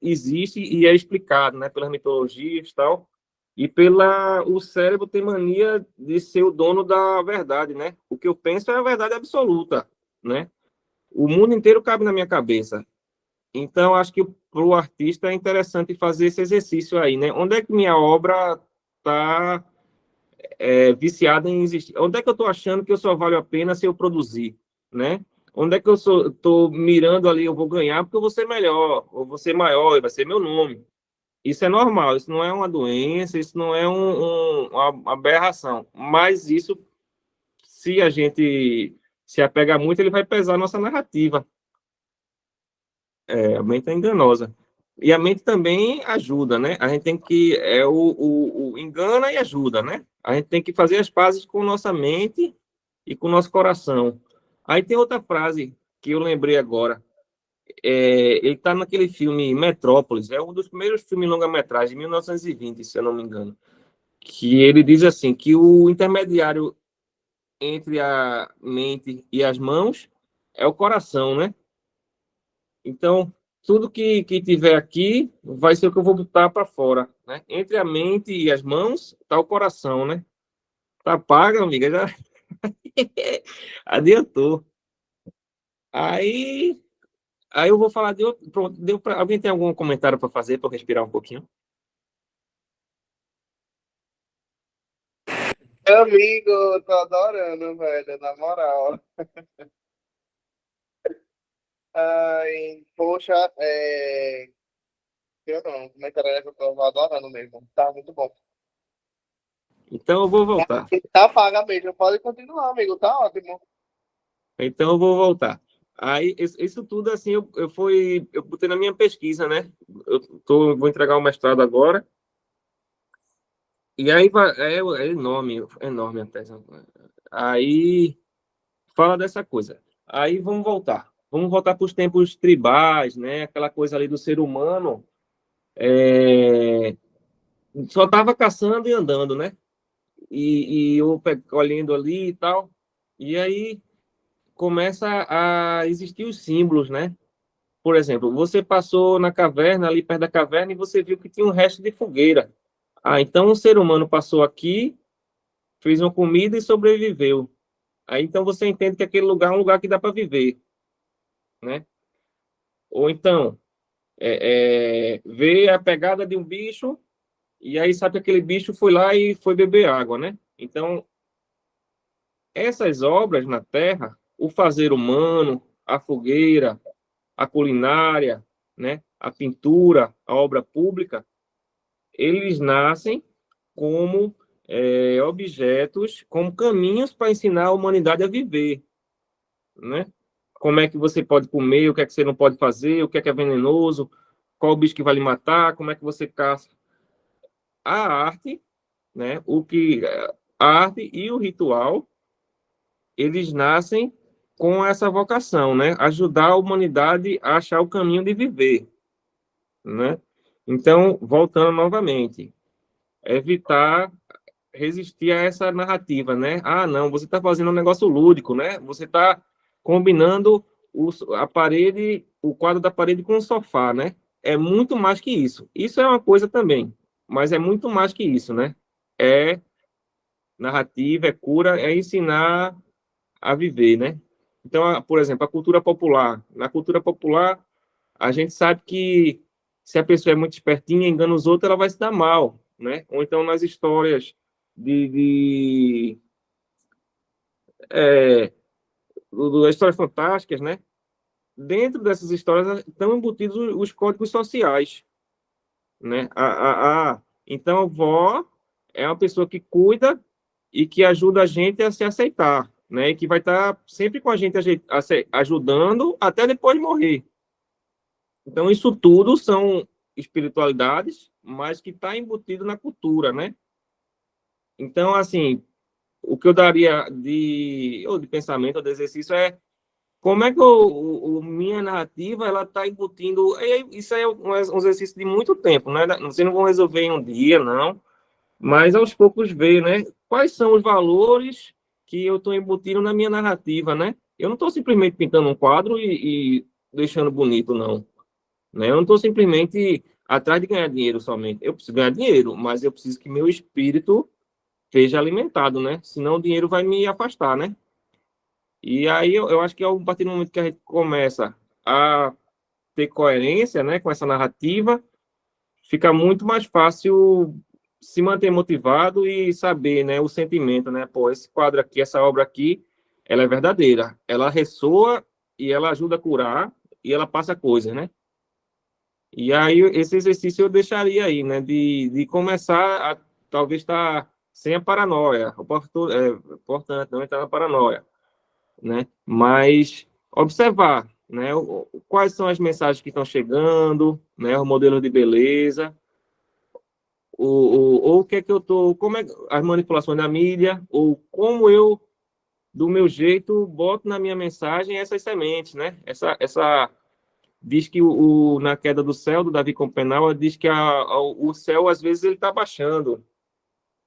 existe e é explicado, né, pelas mitologias e tal, e o cérebro tem mania de ser o dono da verdade, né? O que eu penso é a verdade absoluta, né? O mundo inteiro cabe na minha cabeça. Então, acho que para o artista é interessante fazer esse exercício aí, né? Onde é que minha obra está viciada em existir? Onde é que eu estou achando que eu só valho a pena se eu produzir, né? Onde é que eu estou mirando ali, eu vou ganhar porque eu vou ser melhor, ou vou ser maior, e vai ser meu nome. Isso é normal, isso não é uma doença, isso não é uma aberração. Mas isso, se a gente se apegar muito, ele vai pesar a nossa narrativa. A mente é enganosa. E a mente também ajuda, né? A gente tem que... o engana e ajuda, né? A gente tem que fazer as pazes com nossa mente e com nosso coração. Aí tem outra frase que eu lembrei agora. Ele está naquele filme Metrópolis, é um dos primeiros filmes longa-metragem, de 1920, se eu não me engano. Que ele diz assim, que o intermediário entre a mente e as mãos é o coração, né? Então, tudo que tiver aqui vai ser o que eu vou botar para fora, né? Entre a mente e as mãos está o coração, né? Tá paga, amiga, já adiantou. Aí eu vou falar de outro. Pronto, alguém tem algum comentário para fazer para eu respirar um pouquinho?
Amigo, tô adorando, velho, na moral. Ai, poxa, eu não, comentário é que eu tô adorando mesmo. Tá muito bom.
Então eu vou voltar.
Tá paga mesmo, pode continuar, amigo, tá ótimo.
Então eu vou voltar. Aí, isso tudo, assim, eu botei na minha pesquisa, né? Vou entregar o mestrado agora. E aí é enorme a tese. Aí fala dessa coisa. Aí vamos voltar. Vamos voltar para os tempos tribais, né? Aquela coisa ali do ser humano. Só estava caçando e andando, né? E eu colhendo ali e tal. E aí começa a existir os símbolos, né? Por exemplo, você passou na caverna, ali perto da caverna, e você viu que tinha um resto de fogueira. Então um ser humano passou aqui, fez uma comida e sobreviveu. Aí então você entende que aquele lugar é um lugar que dá para viver. né? Ou então, ver a pegada de um bicho e aí sabe que aquele bicho foi lá e foi beber água, né? Então, essas obras na Terra, o fazer humano, a fogueira, a culinária, né? A pintura, a obra pública, eles nascem como objetos, como caminhos para ensinar a humanidade a viver, né? Como é que você pode comer, o que é que você não pode fazer, o que é venenoso, qual o bicho que vai lhe matar, como é que você caça. A arte, né? A arte e o ritual, eles nascem com essa vocação, né? Ajudar a humanidade a achar o caminho de viver, né? Então, voltando novamente, evitar resistir a essa narrativa, né? Ah, não, você está fazendo um negócio lúdico, né? Você está combinando o quadro da parede com o sofá, né? É muito mais que isso. Isso é uma coisa também, mas é muito mais que isso, né? É narrativa, é cura, é ensinar a viver, né? Então, por exemplo, a cultura popular. Na cultura popular, a gente sabe que se a pessoa é muito espertinha, engana os outros, ela vai se dar mal, né? Ou então nas histórias de histórias fantásticas, né? Dentro dessas histórias estão embutidos os códigos sociais, né? Então, a vó é uma pessoa que cuida e que ajuda a gente a se aceitar, né? E que vai estar sempre com a gente ajudando até depois de morrer. Então, isso tudo são espiritualidades, mas que está embutido na cultura, né? Então, assim, o que eu daria de pensamento, ou de exercício é como é que minha narrativa ela está embutindo. Isso é um exercício de muito tempo, né? Vocês não vão resolver em um dia, não, mas aos poucos ver, né? Quais são os valores que eu estou embutindo na minha narrativa, né? Eu não estou simplesmente pintando um quadro e deixando bonito, não. Né? Eu não estou simplesmente atrás de ganhar dinheiro somente. Eu preciso ganhar dinheiro, mas eu preciso que meu espírito esteja alimentado, né? Senão o dinheiro vai me afastar, né? E aí eu acho que a partir do momento que a gente começa a ter coerência, né, com essa narrativa, fica muito mais fácil se manter motivado e saber, né, o sentimento, né? Pô, esse quadro aqui, essa obra aqui, ela é verdadeira. Ela ressoa e ela ajuda a curar e ela passa coisas, né? E aí, esse exercício eu deixaria aí, né? De começar a talvez estar sem a paranoia. É importante não entrar na paranoia, né? Mas observar, né? Quais são as mensagens que estão chegando, né? O modelo de beleza, ou o que é que eu tô, como é as manipulações da mídia, ou como eu, do meu jeito, boto na minha mensagem essas sementes, né? Essa diz que na queda do céu, do Davi Copenau, diz que o céu, às vezes, ele está baixando,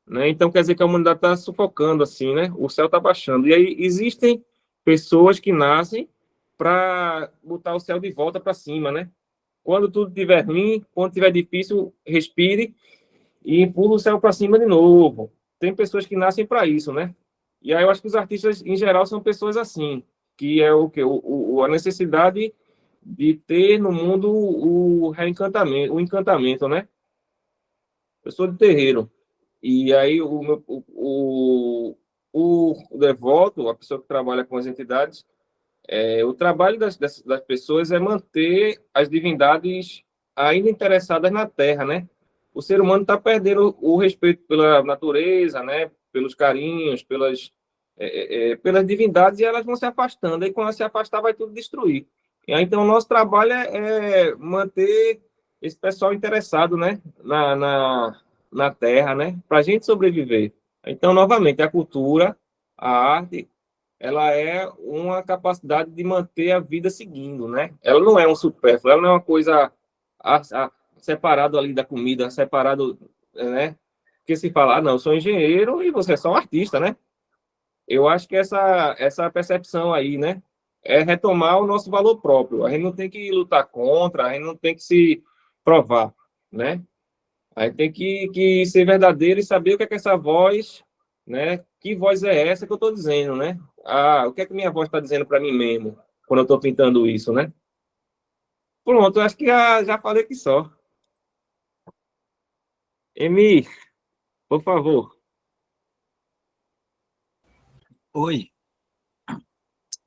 né? Então, quer dizer que a humanidade está sufocando, assim, né? O céu está baixando. E aí, existem pessoas que nascem para botar o céu de volta para cima, né? Quando tudo estiver ruim, quando estiver difícil, respire e empurra o céu para cima de novo. Tem pessoas que nascem para isso, né? E aí, eu acho que os artistas, em geral, são pessoas assim, que é o que a necessidade de ter no mundo o encantamento, né? Eu sou de terreiro. E aí o devoto, a pessoa que trabalha com as entidades, o trabalho das pessoas é manter as divindades ainda interessadas na Terra, né? O ser humano está perdendo o respeito pela natureza, né? Pelos carinhos, pelas divindades, e elas vão se afastando. E quando elas se afastar, vai tudo destruir. E aí, então, o nosso trabalho é manter esse pessoal interessado, né? Na Terra, né? Para a gente sobreviver. Então, novamente, a cultura, a arte, ela é uma capacidade de manter a vida seguindo, né? Ela não é um supérfluo, ela não é uma coisa separado ali da comida, separado, né? Porque se falar, não, eu sou engenheiro e você é só um artista, né? Eu acho que essa percepção aí, né? É retomar o nosso valor próprio. A gente não tem que lutar contra, a gente não tem que se provar, né? A gente tem que ser verdadeiro e saber o que é que essa voz, né? Que voz é essa que eu estou dizendo, né? O que é que minha voz está dizendo para mim mesmo? quando eu estou pintando isso, né? Pronto, eu acho que já falei que só. Emi, por favor.
Oi,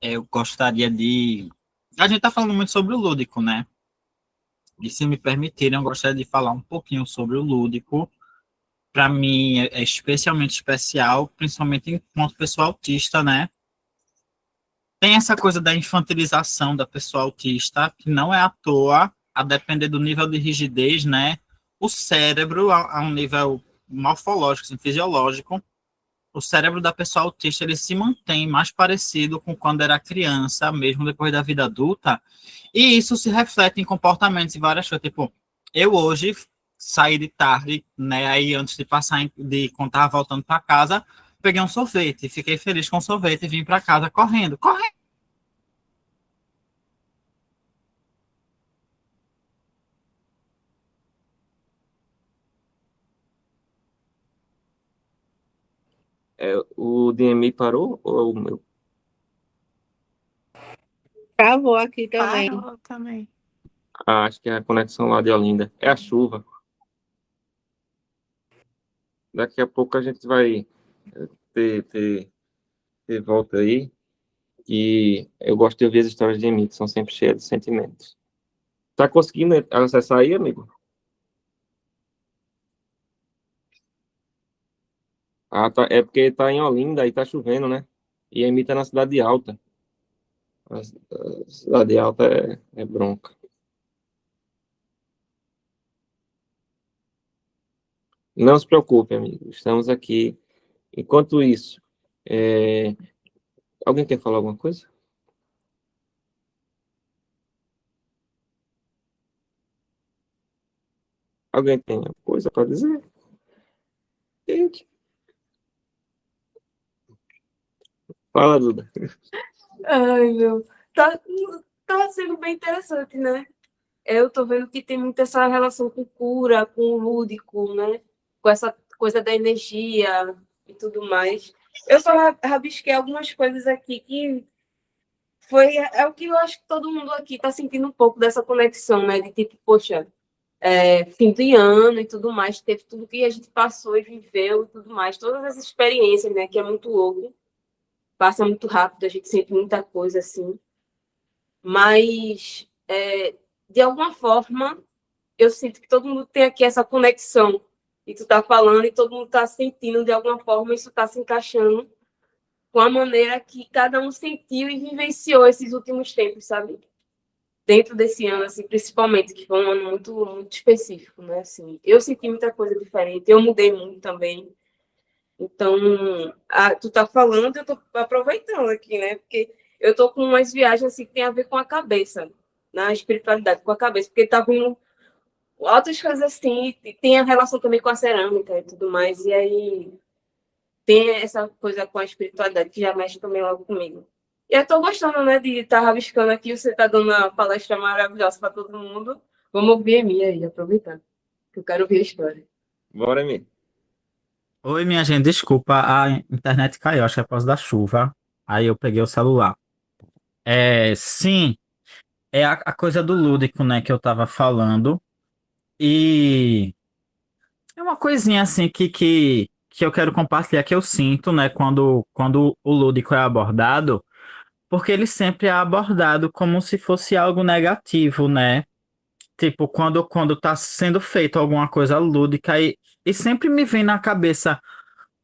eu gostaria de. A gente tá falando muito sobre o lúdico, né? E se me permitirem, eu gostaria de falar um pouquinho sobre o lúdico. Para mim, é especialmente especial, principalmente enquanto pessoa autista, né? Tem essa coisa da infantilização da pessoa autista, que não é à toa, a depender do nível de rigidez, né? O cérebro, a um nível morfológico, assim, fisiológico, o cérebro da pessoa autista ele se mantém mais parecido com quando era criança, mesmo depois da vida adulta, e isso se reflete em comportamentos e várias coisas. Tipo, eu hoje saí de tarde, né? Aí antes de passar, quando estava voltando para casa, peguei um sorvete, fiquei feliz com o sorvete e vim para casa correndo.
O DMI parou ou é o meu?
Travou aqui também.
Parou também.
Acho que é a conexão lá de Olinda. É a chuva. Daqui a pouco a gente vai ter volta aí. E eu gosto de ouvir as histórias de Emi, que são sempre cheias de sentimentos. Tá conseguindo acessar aí, amigo? Ah, tá. É porque tá em Olinda, aí tá chovendo, né? E Emi tá na cidade alta. A cidade alta é bronca. Não se preocupe, amigo. Estamos aqui. Enquanto isso, alguém quer falar alguma coisa? Alguém tem alguma coisa para dizer? Gente. Fala, Duda.
Ai, meu. Tá sendo bem interessante, né? Eu tô vendo que tem muito essa relação com cura, com o lúdico, né? Com essa coisa da energia e tudo mais. Eu só rabisquei algumas coisas aqui que é o que eu acho que todo mundo aqui tá sentindo um pouco dessa conexão, né? De tipo, poxa, fim de ano e tudo mais, teve tudo que a gente passou e viveu e tudo mais, todas as experiências, né? Que é muito louco, passa muito rápido, a gente sente muita coisa assim. Mas, de alguma forma, eu sinto que todo mundo tem aqui essa conexão. E tu tá falando e todo mundo tá sentindo de alguma forma, isso tá se encaixando com a maneira que cada um sentiu e vivenciou esses últimos tempos, sabe? Dentro desse ano, assim, principalmente, que foi um ano muito, muito específico, né? Assim, eu senti muita coisa diferente, eu mudei muito também. Então, tu tá falando, eu tô aproveitando aqui, né? Porque eu tô com umas viagens assim que tem a ver com a cabeça, na espiritualidade, com a cabeça, porque tá vindo outras coisas assim, e tem a relação também com a cerâmica e tudo mais, e aí tem essa coisa com a espiritualidade que já mexe também logo comigo. E eu tô gostando, né, de estar rabiscando aqui, você tá dando uma palestra maravilhosa para todo mundo. Vamos ouvir a minha aí, aproveitar, que eu quero ouvir a história.
Bora, Emi.
Oi, minha gente, desculpa, a internet caiu, acho que é por causa da chuva. Aí eu peguei o celular. Sim, é a coisa do lúdico, né, que eu tava falando. E é uma coisinha assim que eu quero compartilhar, que eu sinto, né, quando o lúdico é abordado, porque ele sempre é abordado como se fosse algo negativo, né? Tipo, quando tá sendo feito alguma coisa lúdica e sempre me vem na cabeça,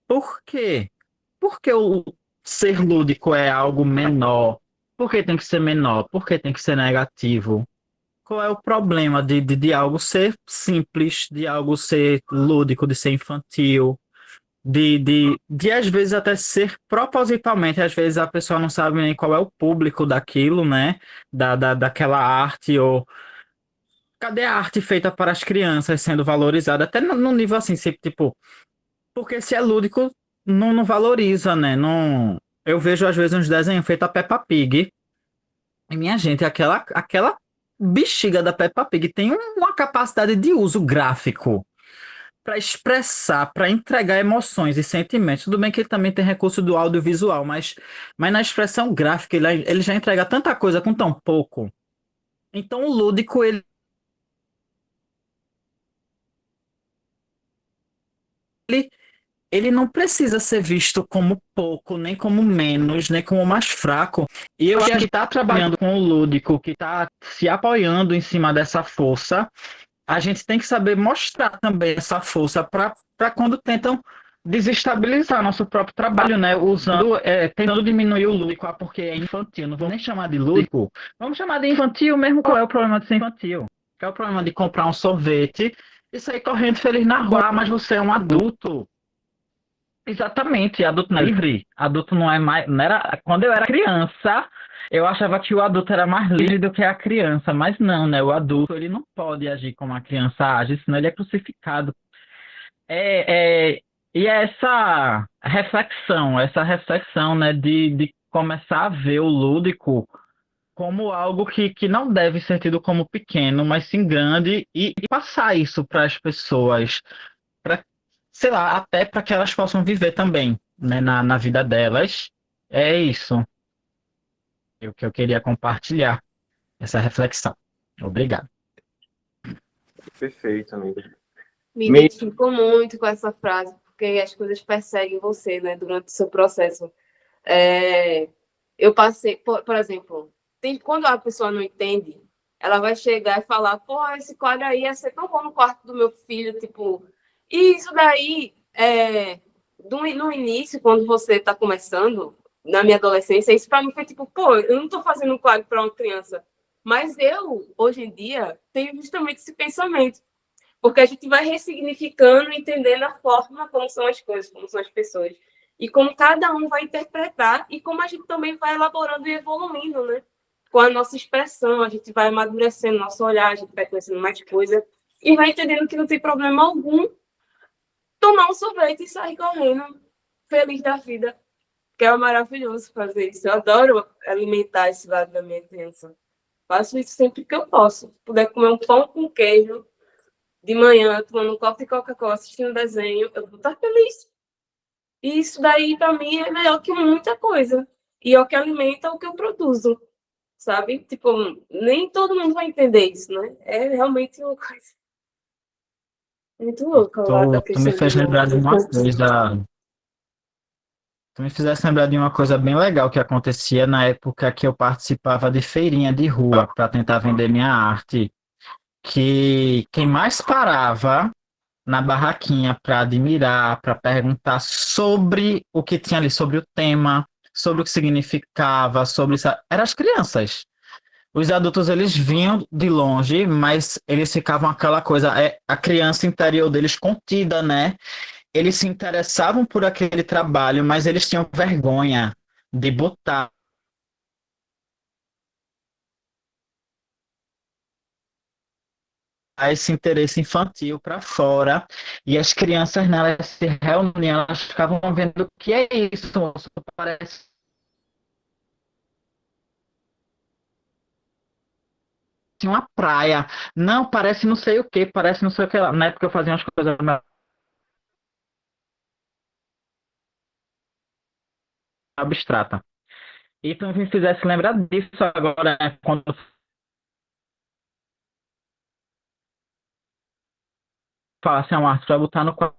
por quê? Por que o ser lúdico é algo menor? Por que tem que ser menor? Por que tem que ser negativo? Qual é o problema de algo ser simples, de algo ser lúdico, de ser infantil, de às vezes até ser propositalmente, às vezes a pessoa não sabe nem qual é o público daquilo, né? Daquela arte, ou cadê a arte feita para as crianças sendo valorizada? Até no nível assim, tipo, porque se é lúdico, não valoriza, né? Não, eu vejo às vezes uns desenhos feitos a Peppa Pig. E minha gente, aquela bexiga da Peppa Pig tem uma capacidade de uso gráfico
para expressar, para entregar emoções e sentimentos. Tudo bem que ele também tem recurso do audiovisual, mas na expressão gráfica ele já entrega tanta coisa com tão pouco. Então o lúdico, ele não precisa ser visto como pouco, nem como menos, nem como mais fraco. E eu acho que está trabalhando com o lúdico, que está se apoiando em cima dessa força, a gente tem que saber mostrar também essa força para quando tentam desestabilizar nosso próprio trabalho, né? Tentando diminuir o lúdico, porque é infantil. Não vamos nem chamar de lúdico, vamos chamar de infantil mesmo. Qual é o problema de ser infantil? Qual é o problema de comprar um sorvete e sair correndo feliz na rua? Ah, mas você é um adulto. Exatamente, adulto não é livre, adulto não é mais. Não era, quando eu era criança, eu achava que o adulto era mais livre do que a criança, mas não, né? O adulto ele não pode agir como a criança age, senão ele é crucificado. É, é, e é essa reflexão, né, de começar a ver o lúdico como algo que não deve ser tido como pequeno, mas sim grande, e passar isso para as pessoas para, sei lá, até para que elas possam viver também, né, na vida delas. É isso o que eu queria compartilhar, essa reflexão. Obrigado.
Perfeito, amigo.
Me identifico muito com essa frase, porque as coisas perseguem você, né, durante o seu processo. Eu passei, por exemplo, quando a pessoa não entende, ela vai chegar e falar, pô, esse quadro aí ia ser tão bom no quarto do meu filho, tipo, e isso daí, no início, quando você está começando, na minha adolescência, isso para mim foi tipo, pô, eu não estou fazendo um quadro para uma criança, mas eu, hoje em dia, tenho justamente esse pensamento, porque a gente vai ressignificando, entendendo a forma como são as coisas, como são as pessoas. E como cada um vai interpretar e como a gente também vai elaborando e evoluindo, né? Com a nossa expressão, a gente vai amadurecendo nosso olhar, a gente vai conhecendo mais coisa e vai entendendo que não tem problema algum tomar um sorvete e sair correndo, feliz da vida. Que é maravilhoso fazer isso. Eu adoro alimentar esse lado da minha criança. Faço isso sempre que eu posso. Se puder comer um pão com queijo de manhã, tomando um copo de Coca-Cola, assistindo um desenho, eu vou estar feliz. E isso daí, para mim, é melhor que muita coisa. E é o que alimenta o que eu produzo, sabe? Tipo, nem todo mundo vai entender isso, né? É realmente uma coisa muito louca lá da
Tu me
questão
fez lembrar de uma coisa. Tu me fizesse lembrar de uma coisa bem legal que acontecia na época que eu participava de feirinha de rua para tentar vender minha arte. Que quem mais parava na barraquinha para admirar, para perguntar sobre o que tinha ali, sobre o tema, sobre o que significava, sobre isso, eram as crianças. Os adultos eles vinham de longe, mas eles ficavam aquela coisa, a criança interior deles contida, né? Eles se interessavam por aquele trabalho, mas eles tinham vergonha de botar esse interesse infantil para fora, e as crianças, né, elas se reuniam, elas ficavam vendo o que é isso, moço? Parece uma praia, não, parece não sei o que, parece não sei o que lá. Na época eu fazia umas coisas mais abstratas. E tu me fizesse lembrar disso agora, né, quando eu falasse uma arte para botar no quarto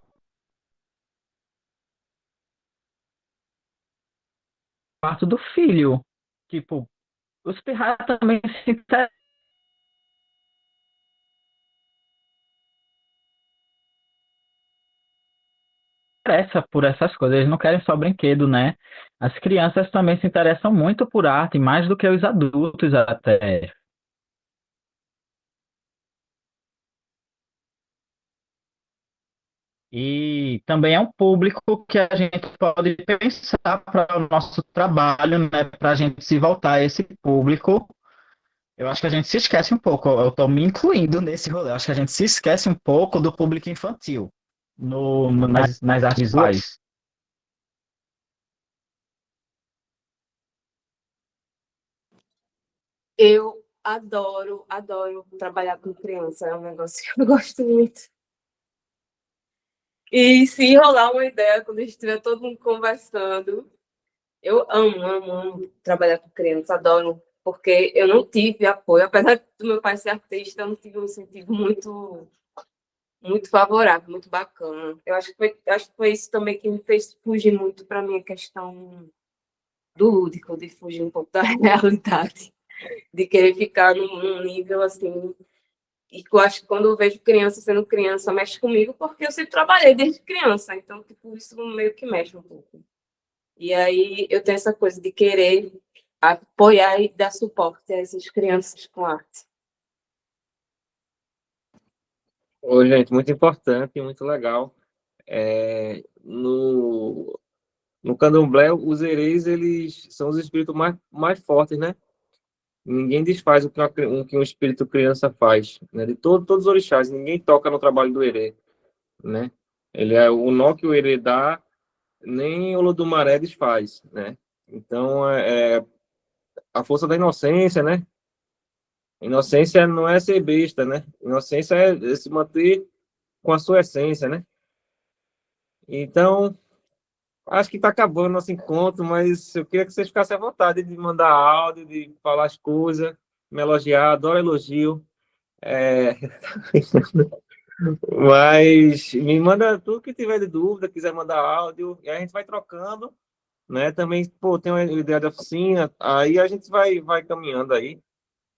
do filho. Tipo, os pirratas também se interessam por essas coisas, eles não querem só brinquedo, né? As crianças também se interessam muito por arte, mais do que os adultos até. E também é um público que a gente pode pensar para o nosso trabalho, né? Para a gente se voltar a esse público. Eu acho que a gente se esquece um pouco, eu estou me incluindo nesse rolê, eu acho que a gente se esquece um pouco do público infantil nas artes visuais.
Eu adoro trabalhar com criança, é um negócio que eu gosto muito. E se rolar uma ideia, quando a gente estiver todo mundo conversando, eu amo trabalhar com crianças, adoro, porque eu não tive apoio, apesar do meu pai ser artista, eu não tive um incentivo muito favorável, muito bacana. Eu acho que foi isso também que me fez fugir muito para a minha questão do lúdico, de fugir um pouco da realidade, de querer ficar num nível assim. E eu acho que quando eu vejo criança sendo criança, mexe comigo, porque eu sempre trabalhei desde criança, então tipo, isso meio que mexe um pouco. E aí eu tenho essa coisa de querer apoiar e dar suporte a essas crianças com arte.
Ô, gente, muito importante e muito legal. No candomblé, os ereis, eles são os espíritos mais fortes, né? Ninguém desfaz o que um espírito criança faz, né? De todos os orixás, ninguém toca no trabalho do herê, né? Ele é o nó que o herê dá, nem o Lodumaré desfaz, né? Então, é a força da inocência, né? Inocência não é ser besta, né? Inocência é se manter com a sua essência, né? Então, acho que está acabando nosso encontro, mas eu queria que vocês ficassem à vontade de mandar áudio, de falar as coisas, me elogiar, adoro elogio. É, mas me manda tudo que tiver de dúvida, quiser mandar áudio, e a gente vai trocando, né? Também, pô, tem uma ideia de oficina, aí a gente vai caminhando aí.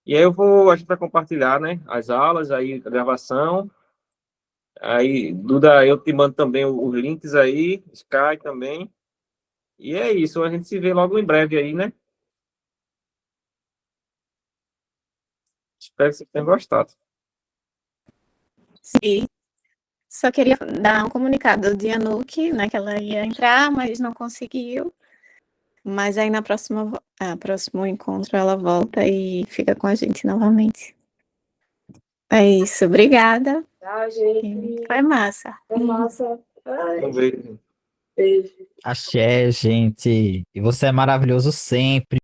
E aí a gente vai compartilhar, né? As aulas, aí a gravação. Aí, Duda, eu te mando também os links aí, Sky também. E é isso, a gente se vê logo em breve aí, né? Espero que você tenha gostado.
Sim. Só queria dar um comunicado de Anuki, né, que ela ia entrar, mas não conseguiu. Mas aí na próximo encontro ela volta e fica com a gente novamente. É isso, obrigada.
Tá, gente?
Foi massa.
Foi massa. Ai,
Um beijo.
beijo.
Axé, gente. E você é maravilhoso sempre.